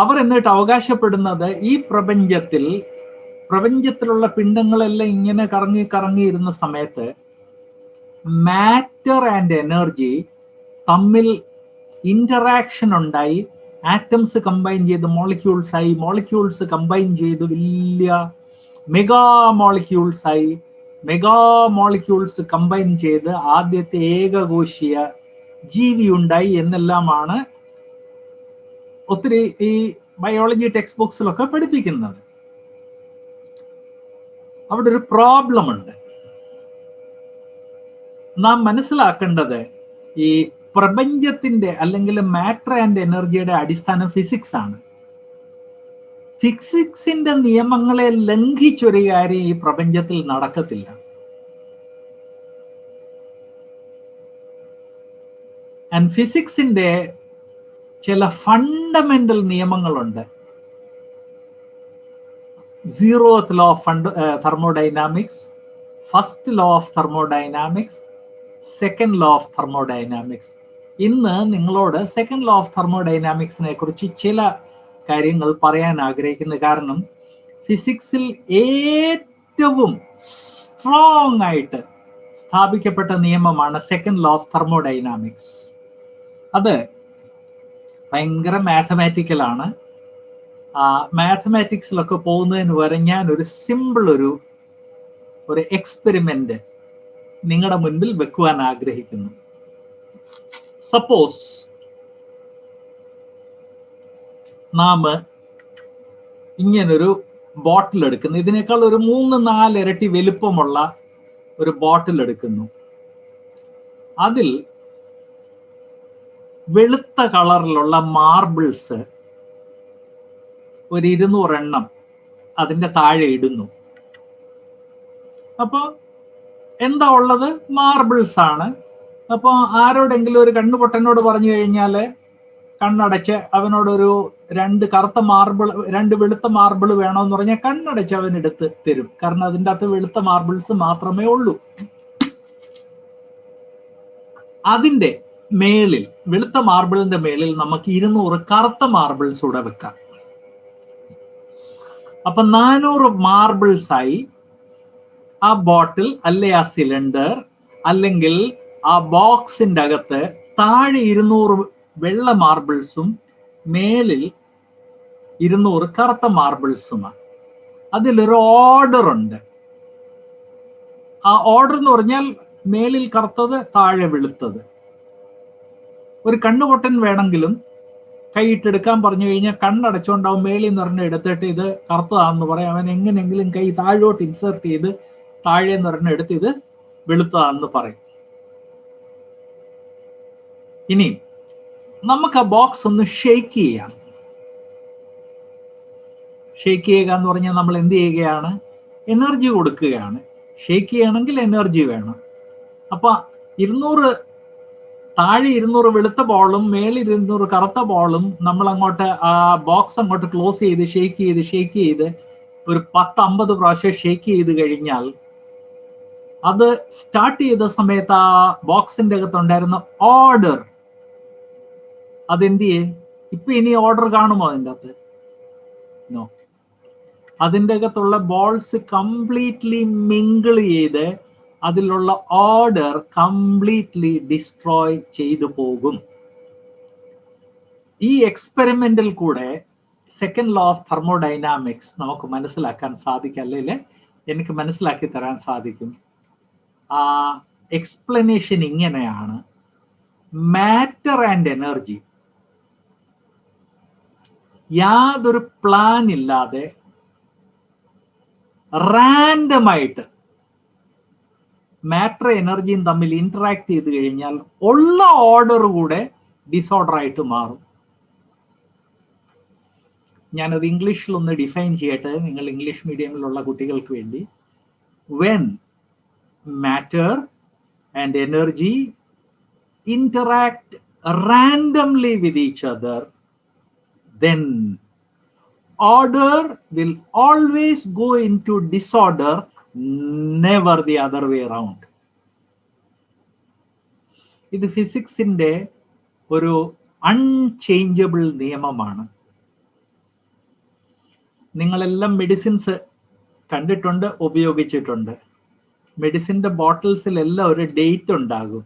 അവർ എന്നിട്ട് അവകാശപ്പെടുന്നത് ഈ പ്രപഞ്ചത്തിലുള്ള പിണ്ഡങ്ങളെല്ലാം ഇങ്ങനെ കറങ്ങിയിരുന്ന സമയത്ത് മാറ്റർ ആൻഡ് എനർജി തമ്മിൽ ഇന്ററാക്ഷൻ ഉണ്ടായി, ആറ്റംസ് കമ്പൈൻ ചെയ്ത് മോളിക്യൂൾസ് ആയി, മോളിക്യൂൾസ് കമ്പൈൻ ചെയ്ത് വലിയ മെഗാ മോളിക്യൂൾസ് ആയി, മെഗാ മോളിക്യൂൾസ് കമ്പൈൻ ചെയ്ത് ആദ്യത്തെ ഏകകോശീയ ജീവി ഉണ്ടായി എന്നെല്ലാമാണ് ഒത്തിരി ഈ ബയോളജി ടെക്സ്റ്റ് ബുക്സിലൊക്കെ പഠിപ്പിക്കുന്നത്. അവിടെ ഒരു പ്രോബ്ലം ഉണ്ട്. നാം മനസ്സിലാക്കേണ്ടത് ഈ പ്രപഞ്ചത്തിന്റെ അല്ലെങ്കിൽ മാറ്റർ ആൻഡ് എനർജിയുടെ അടിസ്ഥാനം ഫിസിക്സ് ആണ്. ഫിസിക്സിന്റെ നിയമങ്ങളെ ലംഘിച്ചൊരു കാര്യം ഈ പ്രപഞ്ചത്തിൽ നടക്കത്തില്ല. ആൻഡ് ഫിസിക്സിന്റെ ചില ഫണ്ടമെന്റൽ നിയമങ്ങളുണ്ട്. Zeroth law of thermodynamics, first law of thermodynamics, second law of thermodynamics. ഇന്ന് നിങ്ങളോട് സെക്കൻഡ് ലോ ഓഫ് തെർമോഡൈനാമിക്സിനെ കുറിച്ച് ചില കാര്യങ്ങൾ പറയാൻ ആഗ്രഹിക്കുന്നു. കാരണം ഫിസിക്സിൽ ഏറ്റവും സ്ട്രോങ് ആയിട്ട് സ്ഥാപിക്കപ്പെട്ട നിയമമാണ് സെക്കൻഡ് ലോ ഓഫ് തെർമോഡൈനാമിക്സ്. അത് ഭയങ്കര മാത്തമാറ്റിക്കലാണ്. മാത്തമാറ്റിക്സിലൊക്കെ പോകുന്നതിന് വരെ ഞാൻ ഒരു സിമ്പിൾ ഒരു എക്സ്പെരിമെന്റ് നിങ്ങളുടെ മുൻപിൽ വെക്കുവാൻ ആഗ്രഹിക്കുന്നു. സപ്പോസ് നാം ഇങ്ങനൊരു ബോട്ടിൽ എടുക്കുന്നു, ഇതിനേക്കാൾ ഒരു 3-4 ഇരട്ടി വലുപ്പമുള്ള ഒരു ബോട്ടിൽ എടുക്കുന്നു. അതിൽ വെളുത്ത കളറിലുള്ള മാർബിൾസ് ഒരു 200 എണ്ണം അതിൻ്റെ താഴെ ഇടുന്നു. അപ്പോൾ എന്താ ഉള്ളത്? മാർബിൾസ് ആണ്. അപ്പോൾ ആരോടെങ്കിലും ഒരു കണ്ണുപൊട്ടനോട് പറഞ്ഞു കഴിഞ്ഞാൽ കണ്ണടച്ച് അവനോടൊരു 2 വെളുത്ത മാർബിൾ വേണമെന്ന് പറഞ്ഞാൽ കണ്ണടച്ച് അവൻ എടുത്ത് തരും. കാരണം അതിൻ്റെ അകത്ത് വെളുത്ത മാർബിൾസ് മാത്രമേ ഉള്ളൂ. അതിൻ്റെ മേളിൽ, വെളുത്ത മാർബിളിന്റെ മേളിൽ നമുക്ക് 200 കറുത്ത മാർബിൾസ് കൂടെ വെക്കാം. അപ്പൊ 400 മാർബിൾസ് ആയി ആ ബോട്ടിൽ അല്ലെ ആ സിലിണ്ടർ അല്ലെങ്കിൽ ആ ബോക്സിന്റെ അകത്ത് താഴെ 200 വെള്ള മാർബിൾസും മേളിൽ 200 കറുത്ത മാർബിൾസുമാണ്. അതിലൊരു ഓർഡർ ഉണ്ട്. ആ ഓർഡർ എന്ന് പറഞ്ഞാൽ മേളിൽ കറുത്തത്, താഴെ വെളുത്തത്. ഒരു കണ്ണുപൊട്ടൻ വേണമെങ്കിലും കൈയിട്ടെടുക്കാൻ പറഞ്ഞു കഴിഞ്ഞാൽ കണ്ണടച്ചുകൊണ്ടാവും മേളിൽ നിറഞ്ഞ എടുത്തിട്ട് ഇത് കറുത്തതാണെന്ന് പറയാം. അവൻ എങ്ങനെയെങ്കിലും കൈ താഴോട്ട് ഇൻസേർട്ട് ചെയ്ത് താഴെ നിറഞ്ഞ എടുത്ത് ഇത് വെളുത്തതാണെന്ന് പറയും. ഇനി നമുക്ക് ആ ബോക്സ് ഒന്ന് ഷെയ്ക്ക് ചെയ്യാം. ഷെയ്ക്ക് ചെയ്യുക എന്ന് പറഞ്ഞാൽ നമ്മൾ എന്ത് ചെയ്യുകയാണ്? എനർജി കൊടുക്കുകയാണ്. ഷെയ്ക്ക് ചെയ്യണമെങ്കിൽ എനർജി വേണം. അപ്പൊ 200 താഴെ 200 വെളുത്ത ബോളും മേളിൽ 200 കറുത്ത ബോളും നമ്മൾ അങ്ങോട്ട് ആ ബോക്സ് അങ്ങോട്ട് ക്ലോസ് ചെയ്ത് ഷെയ്ക്ക് ചെയ്ത് ഒരു 10-50 പ്രാവശ്യം ഷെയ്ക്ക് ചെയ്ത് കഴിഞ്ഞാൽ അത് സ്റ്റാർട്ട് ചെയ്ത സമയത്ത് ആ ബോക്സിന്റെ അകത്തുണ്ടായിരുന്ന ഓർഡർ അതെന്ത് ചെയ്യേ? ഇപ്പൊ ഇനി ഓർഡർ കാണുമോ അതിൻ്റെ അകത്ത്? നോ. അതിൻ്റെ അകത്തുള്ള ബോൾസ് കംപ്ലീറ്റ്ലി മിങ്കിൾ ചെയ്ത് അതിലുള്ള ഓർഡർ കംപ്ലീറ്റ്ലി ഡിസ്ട്രോയ് ചെയ്തു പോകും. ഈ എക്സ്പെരിമെന്റിൽ കൂടെ സെക്കൻഡ് ലോ ഓഫ് തെർമോഡൈനാമിക്സ് നമുക്ക് മനസ്സിലാക്കാൻ സാധിക്കും, അല്ലെങ്കിൽ എനിക്ക് മനസ്സിലാക്കി തരാൻ സാധിക്കും. ആ എക്സ്പ്ലനേഷൻ ഇങ്ങനെയാണ്: മാറ്റർ ആൻഡ് എനർജി യാതൊരു പ്ലാൻ ഇല്ലാതെ റാൻഡമായിട്ട് മാറ്റർ എനർജിയും തമ്മിൽ ഇന്ററാക്ട് ചെയ്ത് കഴിഞ്ഞാൽ ഉള്ള ഓർഡർ കൂടെ ഡിസോർഡർ ആയിട്ട് മാറും. ഞാനത് ഇംഗ്ലീഷിൽ ഒന്ന് ഡിഫൈൻ ചെയ്യട്ടെ, നിങ്ങൾ ഇംഗ്ലീഷ് മീഡിയമിലുള്ള കുട്ടികൾക്ക് വേണ്ടി. When matter and energy interact randomly with each other, then order will always go into disorder, never the other way around. ഇത് ഫിസിക്സിന്റെ ഒരു അൺചേഞ്ചബിൾ നിയമമാണ്. നിങ്ങളെല്ലാം മെഡിസിൻസ് കണ്ടിട്ടുണ്ട്, ഉപയോഗിച്ചിട്ടുണ്ട്. മെഡിസിൻ്റെ ബോട്ടിൽസിലെല്ലാം ഒരു ഡേറ്റ് ഉണ്ടാകും,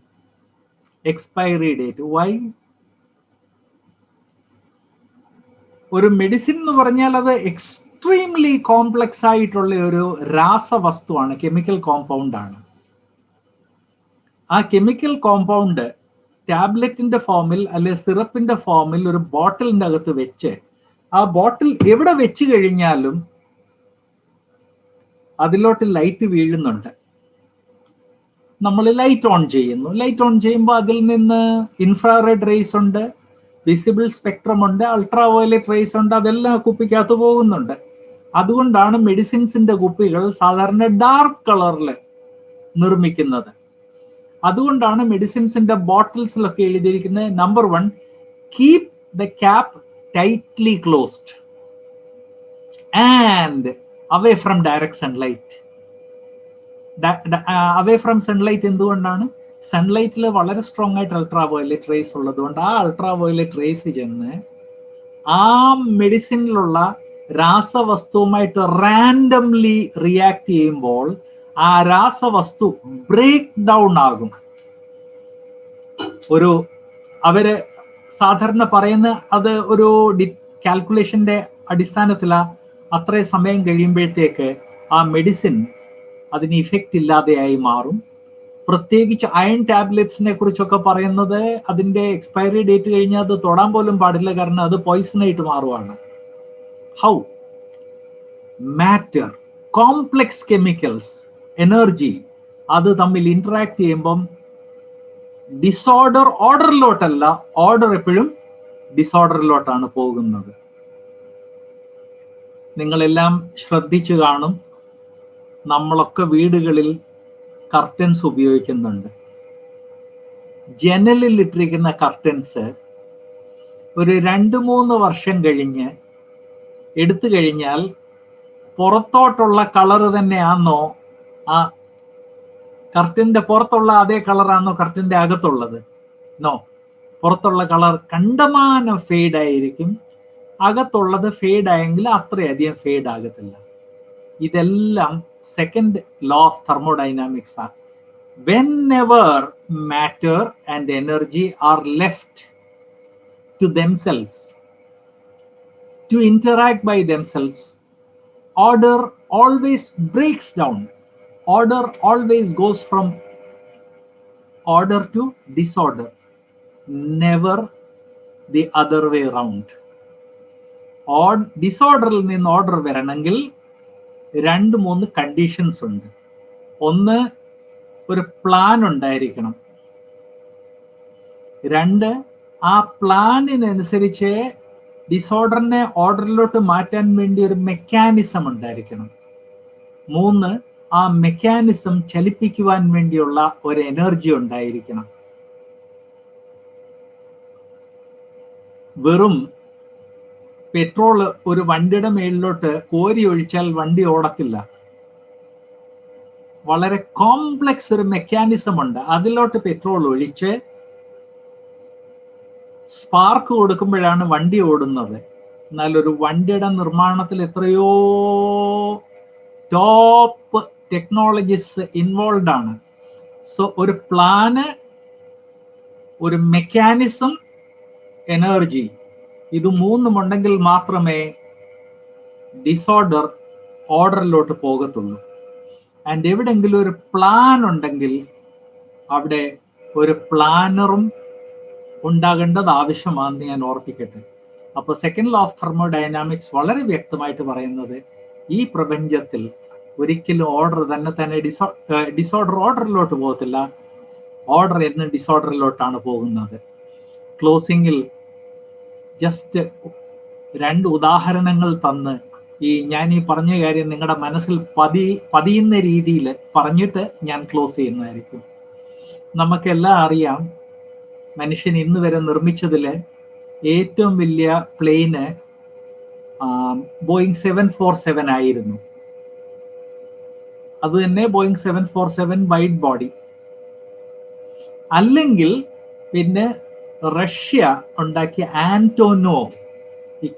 എക്സ്പയറി ഡേറ്റ്. വൈ? ഒരു മെഡിസിൻ എന്ന് പറഞ്ഞാൽ അത് എക്സ്ട്രീംലി കോംപ്ലക്സ് ആയിട്ടുള്ള ഒരു രാസവസ്തുവാണ്, കെമിക്കൽ കോമ്പൗണ്ട് ആണ്. ആ കെമിക്കൽ കോമ്പൗണ്ട് ടാബ്ലറ്റിന്റെ ഫോമിൽ അല്ലെ സിറപ്പിന്റെ ഫോമിൽ ഒരു ബോട്ടിലിന്റെ അകത്ത് വെച്ച്, ആ ബോട്ടിൽ എവിടെ വെച്ച് കഴിഞ്ഞാലും അതിലോട്ട് ലൈറ്റ് വീഴുന്നുണ്ട്. നമ്മൾ ലൈറ്റ് ഓൺ ചെയ്യുന്നു. ലൈറ്റ് ഓൺ ചെയ്യുമ്പോൾ അതിൽ നിന്ന് ഇൻഫ്രാറെഡ് റേസ് ഉണ്ട്, വിസിബിൾ സ്പെക്ട്രം ഉണ്ട്, അൾട്രാ വയലറ്റ് റേസ് ഉണ്ട്. അതെല്ലാം കുപ്പിക്കകത്ത് പോകുന്നുണ്ട്. അതുകൊണ്ടാണ് മെഡിസിൻസിന്റെ കുപ്പികൾ സാധാരണ ഡാർക്ക് കളറിൽ നിർമ്മിക്കുന്നത്. അതുകൊണ്ടാണ് മെഡിസിൻസിന്റെ ബോട്ടിൽസിലൊക്കെ എഴുതിയിരിക്കുന്നത് number 1, keep the cap tightly closed and away from direct sunlight. Away from sunlight എന്തുകൊണ്ടാണ്? സൺലൈറ്റിൽ വളരെ സ്ട്രോങ് ആയിട്ട് അൾട്രാ വയലറ്റ് റേസ് ഉള്ളതുകൊണ്ട് ആ അൾട്രാ വയലറ്റ് റേസ് ചെന്ന് ആ മെഡിസിനിലുള്ള രാസവസ്തുവുമായിട്ട് റാൻഡംലി റിയാക്ട് ചെയ്യുമ്പോൾ ആ രാസവസ്തു ബ്രേക്ക് ഡൗൺ ആകും. അവര് സാധാരണ പറയുന്ന അത് ഒരു കാൽക്കുലേഷന്റെ അടിസ്ഥാനത്തിലാ. അത്രയും സമയം കഴിയുമ്പോഴത്തേക്ക് ആ മെഡിസിൻ അതിന് ഇഫക്റ്റ് ഇല്ലാതെയായി മാറും. പ്രത്യേകിച്ച് അയൺ ടാബ്ലറ്റ്സിനെ കുറിച്ചൊക്കെ പറയുന്നത് അതിന്റെ എക്സ്പയറി ഡേറ്റ് കഴിഞ്ഞാൽ അത് തൊടാൻ പോലും പാടില്ല, കാരണം അത് പോയിസണായിട്ട് മാറുവാണ്. How? Matter, complex chemicals, energy, അത് തമ്മിൽ ഇന്ററാക്ട് ചെയ്യുമ്പം ഡിസോർഡർ ഓർഡറിലോട്ടല്ല, ഓർഡർ എപ്പോഴും ഡിസോർഡറിലോട്ടാണ് പോകുന്നത്. നിങ്ങളെല്ലാം ശ്രദ്ധിച്ചു കാണും, നമ്മളൊക്കെ വീടുകളിൽ കർട്ടൻസ് ഉപയോഗിക്കുന്നുണ്ട്. ജനലിൽ ഇട്ടിരിക്കുന്ന കർട്ടൻസ് ഒരു 2-3 വർഷം കഴിഞ്ഞ് എടുത്തു കഴിഞ്ഞാൽ പുറത്തോട്ടുള്ള കളറ് തന്നെയാണോ ആ കർട്ടന്റെ പുറത്തുള്ള അതേ കളറാണോ കർട്ടന്റെ അകത്തുള്ളത്? നോ. പുറത്തുള്ള കളർ കണ്ടമാനം ഫെയ്ഡ് ആയിരിക്കും, അകത്തുള്ളത് ഫെയ്ഡ് ആയെങ്കിൽ അത്രയധികം ഫെയ്ഡ് ആകത്തില്ല. ഇതെല്ലാം സെക്കൻഡ് ലോ ഓഫ് തെർമോഡൈനാമിക്സ് ആണ്. Whenever matter and energy are left to themselves, to interact by themselves, order always breaks down. Order always goes from order to disorder, never the other way around. ഡിസോർഡറിൽ നിന്ന് order വരണമെങ്കിൽ 2-3 conditions ഉണ്ട്. ഒന്ന്, ഒരു plan ഉണ്ടായിരിക്കണം. 2, ആ പ്ലാനിനനുസരിച്ച് ഡിസോർഡറിനെ ഓർഡറിലോട്ട് മാറ്റാൻ വേണ്ടി ഒരു മെക്കാനിസം ഉണ്ടായിരിക്കണം. 3, ആ മെക്കാനിസം ചലിപ്പിക്കുവാൻ വേണ്ടിയുള്ള ഒരു എനർജി ഉണ്ടായിരിക്കണം. വെറും പെട്രോള് ഒരു വണ്ടിയുടെ മേളിലോട്ട് കോരി ഒഴിച്ചാൽ വണ്ടി ഓടത്തില്ല. വളരെ കോംപ്ലക്സ് ഒരു മെക്കാനിസം ഉണ്ട്. അതിലോട്ട് പെട്രോൾ ഒഴിച്ച് സ്പാർക്ക് കൊടുക്കുമ്പോഴാണ് വണ്ടി ഓടുന്നത്. എന്നാൽ ഒരു വണ്ടിയുടെ നിർമ്മാണത്തിൽ എത്രയോ ടോപ്പ് ടെക്നോളജീസ് ഇൻവോൾവ് ആണ്. സോ ഒരു പ്ലാന്, ഒരു മെക്കാനിസം, എനർജി, ഇത് 3 ഉണ്ടെങ്കിൽ മാത്രമേ ഡിസോർഡർ ഓർഡറിലോട്ട് പോകത്തുള്ളൂ. ആൻഡ് എവിടെയെങ്കിലും ഒരു പ്ലാൻ ഉണ്ടെങ്കിൽ അവിടെ ഒരു പ്ലാനറും ഉണ്ടാകേണ്ടത് ആവശ്യമാണെന്ന് ഞാൻ ഓർപ്പിക്കട്ടെ. അപ്പോൾ സെക്കൻഡ് ലോ ഓഫ് തെർമോഡൈനാമിക്സ് വളരെ വ്യക്തമായിട്ട് പറയുന്നത് ഈ പ്രപഞ്ചത്തിൽ ഒരിക്കലും ഓർഡർ തന്നെ ഡിസോർഡർ ഓർഡറിലോട്ട് പോകത്തില്ല. ഓർഡർ എന്ന് ഡിസോർഡറിലോട്ടാണ് പോകുന്നത്. ക്ലോസിങ്ങിൽ ജസ്റ്റ് 2 ഉദാഹരണങ്ങൾ തന്ന് ഞാൻ ഈ പറഞ്ഞ കാര്യം നിങ്ങളുടെ മനസ്സിൽ പതിയുന്ന രീതിയിൽ പറഞ്ഞിട്ട് ഞാൻ ക്ലോസ് ചെയ്യുന്നതായിരിക്കും. നമുക്കെല്ലാം അറിയാം, മനുഷ്യൻ ഇന്ന് വരെ നിർമ്മിച്ചതിൽ ഏറ്റവും വലിയ പ്ലെയിന് ബോയിങ് 747 ആയിരുന്നു. അത് തന്നെ ബോയിങ് 747 വൈഡ് ബോഡി. അല്ലെങ്കിൽ പിന്നെ റഷ്യ ഉണ്ടാക്കിയ ആന്റോനോവ് ഈ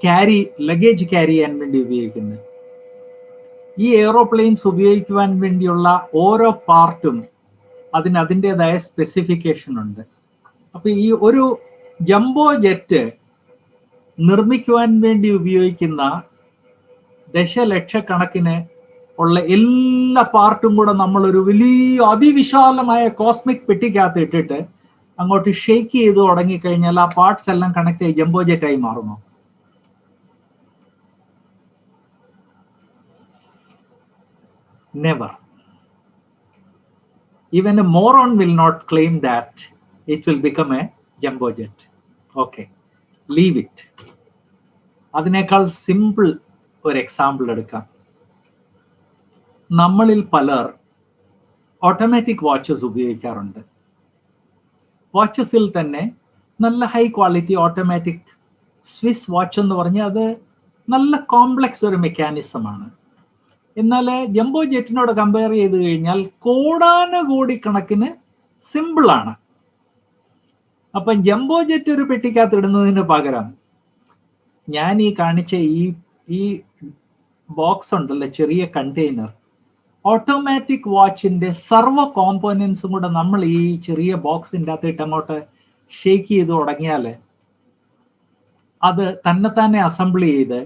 ലഗേജ് ക്യാരി ചെയ്യാൻ വേണ്ടി ഉപയോഗിക്കുന്നത്. ഈ എയ്റോപ്ലെയിൻസ് ഉപയോഗിക്കുവാൻ വേണ്ടിയുള്ള ഓരോ പാർട്ടും അതിന് അതിൻ്റെതായ സ്പെസിഫിക്കേഷൻ ഉണ്ട്. അപ്പൊ ഈ ഒരു ജംബോ ജെറ്റ് നിർമ്മിക്കുവാൻ വേണ്ടി ഉപയോഗിക്കുന്ന ദശലക്ഷക്കണക്കിന് ഉള്ള എല്ലാ പാർട്ടും കൂടെ നമ്മളൊരു വലിയ അതിവിശാലമായ കോസ്മിക് പെട്ടിക്കകത്ത് ഇട്ടിട്ട് അങ്ങോട്ട് ഷെയ്ക്ക് ചെയ്ത് തുടങ്ങിക്കഴിഞ്ഞാൽ ആ പാർട്സ് എല്ലാം കണക്ട് ആയി ജംബോ ജെറ്റായി മാറുമോ? Never. Even a moron will not claim that it will become a jumbo jet. Okay, leave it. അതിനേക്കാൾ സിമ്പിൾ ഒരു എക്സാമ്പിൾ എടുക്കാം. നമ്മളിൽ പലർ ഓട്ടോമാറ്റിക് വാച്ചസ് ഉപയോഗിക്കാറുണ്ട്. വാച്ചസിൽ തന്നെ നല്ല high quality automatic Swiss watch എന്ന് പറഞ്ഞാൽ അത് നല്ല കോംപ്ലക്സ് ഒരു മെക്കാനിസമാണ്. എന്നാൽ ജംബോ ജെറ്റിനോട് കമ്പയർ ചെയ്ത് കഴിഞ്ഞാൽ കോടാനുകോടിക്കണക്കിന് സിമ്പിളാണ്. അപ്പം ജംബോ ജെറ്റ് ഒരു പെട്ടിക്കകത്ത് ഇടുന്നതിന് പകരം ഞാൻ ഈ കാണിച്ച ഈ ബോക്സ് ഉണ്ടല്ലോ, ചെറിയ കണ്ടെയ്നർ, ഓട്ടോമാറ്റിക് വാച്ചിന്റെ സർവ്വ കോമ്പോണൻസും കൂടെ നമ്മൾ ഈ ചെറിയ ബോക്സിൻ്റെ അകത്തിട്ട് അങ്ങോട്ട് ഷേക്ക് ചെയ്ത് തുടങ്ങിയാൽ അത് തന്നെത്താനെ അസംബിൾ ചെയ്ത്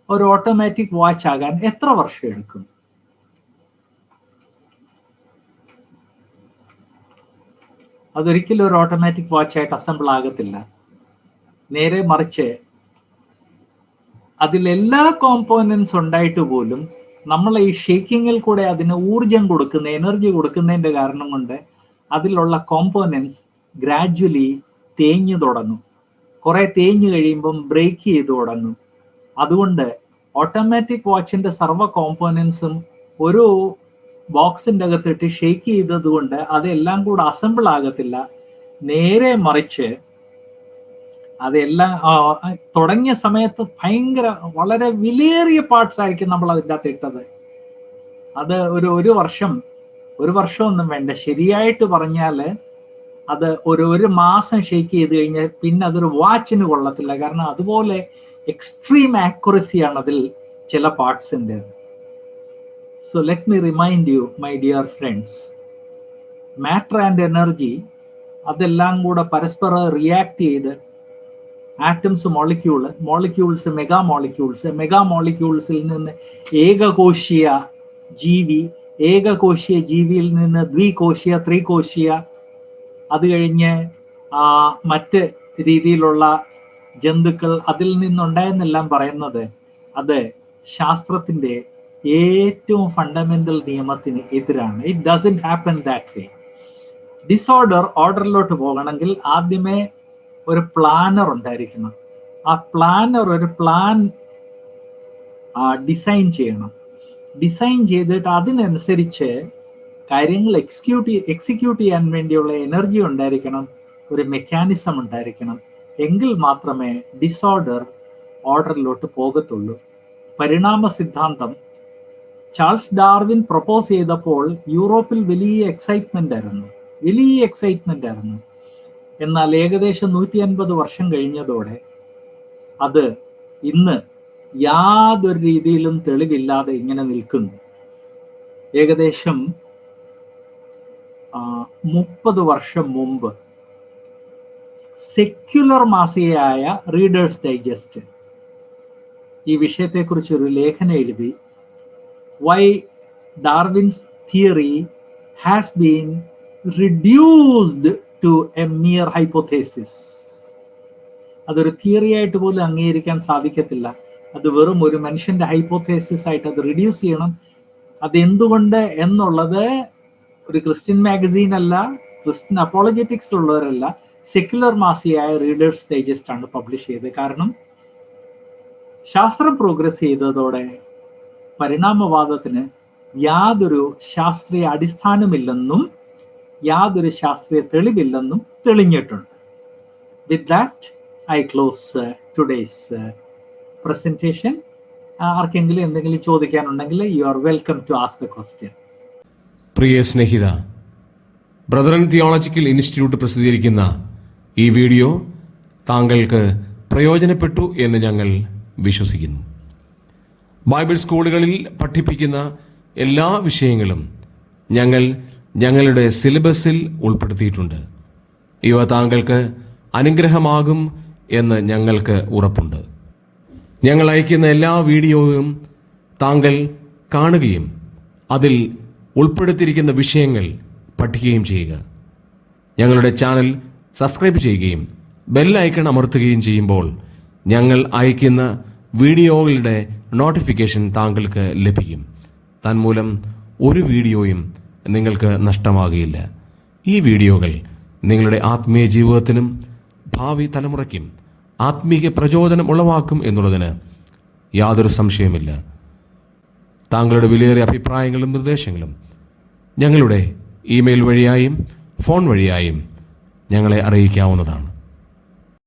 ഒരു ഓട്ടോമാറ്റിക് വാച്ച് ആകാൻ എത്ര വർഷം എടുക്കും? അതൊരിക്കലും ഒരു ഓട്ടോമാറ്റിക് വാച്ചായിട്ട് അസംബിൾ ആകത്തില്ല. നേരെ മറിച്ച് അതിലെല്ലാ കോമ്പോണൻസ് ഉണ്ടായിട്ട് പോലും നമ്മൾ ഈ ഷേക്കിങ്ങിൽ കൂടെ അതിന് ഊർജം കൊടുക്കുന്ന, എനർജി കൊടുക്കുന്നതിന്റെ കാരണം കൊണ്ട് അതിലുള്ള കോമ്പോണൻസ് ഗ്രാജ്വലി തേഞ്ഞു തുടങ്ങും. കുറെ തേഞ്ഞു കഴിയുമ്പം ബ്രേക്ക് ചെയ്തു തുടങ്ങും. അതുകൊണ്ട് ഓട്ടോമാറ്റിക് വാച്ചിന്റെ സർവ്വ കോമ്പോണൻസും ഒരു ബോക്സിന്റെ അകത്തിട്ട് ഷേക്ക് ചെയ്തത് കൊണ്ട് അതെല്ലാം കൂടെ അസംബിൾ ആകത്തില്ല. നേരെ മറിച്ച് അതെല്ലാം തുടങ്ങിയ സമയത്ത് വളരെ വിലയേറിയ പാർട്സ് ആയിരിക്കും നമ്മൾ അതിൻ്റെ അകത്ത് ഇട്ടത്. അത് ഒരു വർഷമൊന്നും വേണ്ട, ശരിയായിട്ട് പറഞ്ഞാൽ അത് ഒരു മാസം ഷേക്ക് ചെയ്ത് കഴിഞ്ഞാൽ പിന്നെ അതൊരു വാച്ചിന് കൊള്ളത്തില്ല. കാരണം അതുപോലെ എക്സ്ട്രീം ആക്യുറസിയാണ് അതിൽ ചില പാർട്സിൻ്റെ. So let me remind you my dear friends, matter and energy അതെല്ലാം കൂടെ പരസ്പരം റിയാക്ട് ചെയ്ത് ആറ്റംസ്, മോളിക്യൂൾസ്, മെഗാ മോളിക്യൂൾസിൽ നിന്ന് ഏകകോശീയ ജീവിയിൽ നിന്ന് ദ്വികോശീയ, ത്രികോശീയ, അത് കഴിഞ്ഞ് മറ്റ് രീതിയിലുള്ള ജന്തുക്കൾ അതിൽ നിന്നുണ്ടായെന്നെല്ലാം പറയുന്നത് അത് ശാസ്ത്രത്തിന്റെ ഏറ്റവും ഫണ്ടമെന്റൽ നിയമത്തിന് എതിരാണ്. It doesn't happen that way. ഓർഡറിലോട്ട് പോകണമെങ്കിൽ ആദ്യമേ ഒരു പ്ലാനർ ഉണ്ടായിരിക്കണം. ആ പ്ലാനർ ഒരു പ്ലാൻ ഡിസൈൻ ചെയ്യണം. ഡിസൈൻ ചെയ്തിട്ട് അതിനനുസരിച്ച് കാര്യങ്ങൾ എക്സിക്യൂട്ട് ചെയ്യാൻ വേണ്ടിയുള്ള എനർജി ഉണ്ടായിരിക്കണം, ഒരു മെക്കാനിസം ഉണ്ടായിരിക്കണം. എങ്കിൽ മാത്രമേ ഓർഡറിലോട്ട് പോകത്തുള്ളൂ. പരിണാമ സിദ്ധാന്തം ചാൾസ് ഡാർവിൻ പ്രപ്പോസ് ചെയ്തപ്പോൾ യൂറോപ്പിൽ വലിയ എക്സൈറ്റ്മെന്റ് ആയിരുന്നു. എന്നാൽ ഏകദേശം 150 വർഷം കഴിഞ്ഞതോടെ അത് ഇന്ന് യാതൊരു രീതിയിലും തെളിവില്ലാതെ ഇങ്ങനെ നിൽക്കുന്നു. ഏകദേശം 30 വർഷം മുമ്പ് സെക്യുലർ മാസികയായ റീഡേഴ്സ് ഡൈജസ്റ്റ് ഈ വിഷയത്തെക്കുറിച്ച് ഒരു ലേഖനം എഴുതി. Why Darwin's theory has been reduced to a mere hypothesis. അതൊരു തിയറി ആയിട്ട് പോലും അംഗീകരിക്കാൻ സാധിക്കത്തില്ല. അത് വെറും ഒരു മനുഷ്യന്റെ ഹൈപ്പോത്തേസിസ് ആയിട്ട് അത് റിഡ്യൂസ് ചെയ്യണം. അതെന്തുകൊണ്ട് എന്നുള്ളത് ഒരു ക്രിസ്ത്യൻ മാഗസീൻ അല്ല, ക്രിസ്ത്യൻ അപ്പോളജറ്റിക്സ് ഉള്ളവരല്ല, സെക്യുലർ മാസികയായ റീഡേഴ്സ് ഡൈജസ്റ്റ് ആണ് പബ്ലിഷ് ചെയ്തത്. കാരണം ശാസ്ത്രം പ്രോഗ്രസ് ചെയ്തതോടെ പരിണാമവാദത്തിന് യാതൊരു ശാസ്ത്രീയ അടിസ്ഥാനമില്ലെന്നും യാതൊരു ശാസ്ത്രീയ തെളിവില്ലെന്നും തെളിഞ്ഞിട്ടുണ്ട്. With that I close today's presentation. ആർക്കെങ്കിലും എന്തെങ്കിലും ചോദിക്കാനുണ്ടെങ്കിൽ you are welcome to ask the question. പ്രിയ സ്നേഹിത, ബ്രദറൻ തിയോളജിക്കൽ ഇൻസ്റ്റിറ്റ്യൂട്ട് പ്രസിദ്ധീകരിക്കുന്ന ഈ വീഡിയോ താങ്കൾക്ക് പ്രയോജനപ്പെട്ടു എന്ന് ഞങ്ങൾ വിശ്വസിക്കുന്നു. ബൈബിൾ സ്കൂളുകളിൽ പഠിപ്പിക്കുന്ന എല്ലാ വിഷയങ്ങളും ഞങ്ങൾ ഞങ്ങളുടെ സിലബസിൽ ഉൾപ്പെടുത്തിയിട്ടുണ്ട്. ഇവ താങ്കൾക്ക് അനുഗ്രഹമാകും എന്ന് ഞങ്ങൾക്ക് ഉറപ്പുണ്ട്. ഞങ്ങൾ അയക്കുന്ന എല്ലാ വീഡിയോയും താങ്കൾ കാണുകയും അതിൽ ഉൾപ്പെടുത്തിയിരിക്കുന്ന വിഷയങ്ങൾ പഠിക്കുകയും ചെയ്യുക. ഞങ്ങളുടെ ചാനൽ സബ്സ്ക്രൈബ് ചെയ്യുകയും ബെൽ ഐക്കൺ അമർത്തുകയും ചെയ്യുമ്പോൾ ഞങ്ങൾ അയക്കുന്ന വീഡിയോകളുടെ നോട്ടിഫിക്കേഷൻ താങ്കൾക്ക് ലഭിക്കും. തന്മൂലം ഒരു വീഡിയോയും നിങ്ങൾക്ക് നഷ്ടമാകുകയില്ല. ഈ വീഡിയോകൾ നിങ്ങളുടെ ആത്മീയ ജീവിതത്തിനും ഭാവി തലമുറയ്ക്കും ആത്മീയ പ്രചോദനം ഉളവാക്കും എന്നുള്ളതിന് യാതൊരു സംശയവുമില്ല. താങ്കളുടെ വിലയേറിയ അഭിപ്രായങ്ങളും നിർദ്ദേശങ്ങളും ഞങ്ങളുടെ ഇമെയിൽ വഴിയായും ഫോൺ വഴിയായും ഞങ്ങളെ അറിയിക്കാവുന്നതാണ്.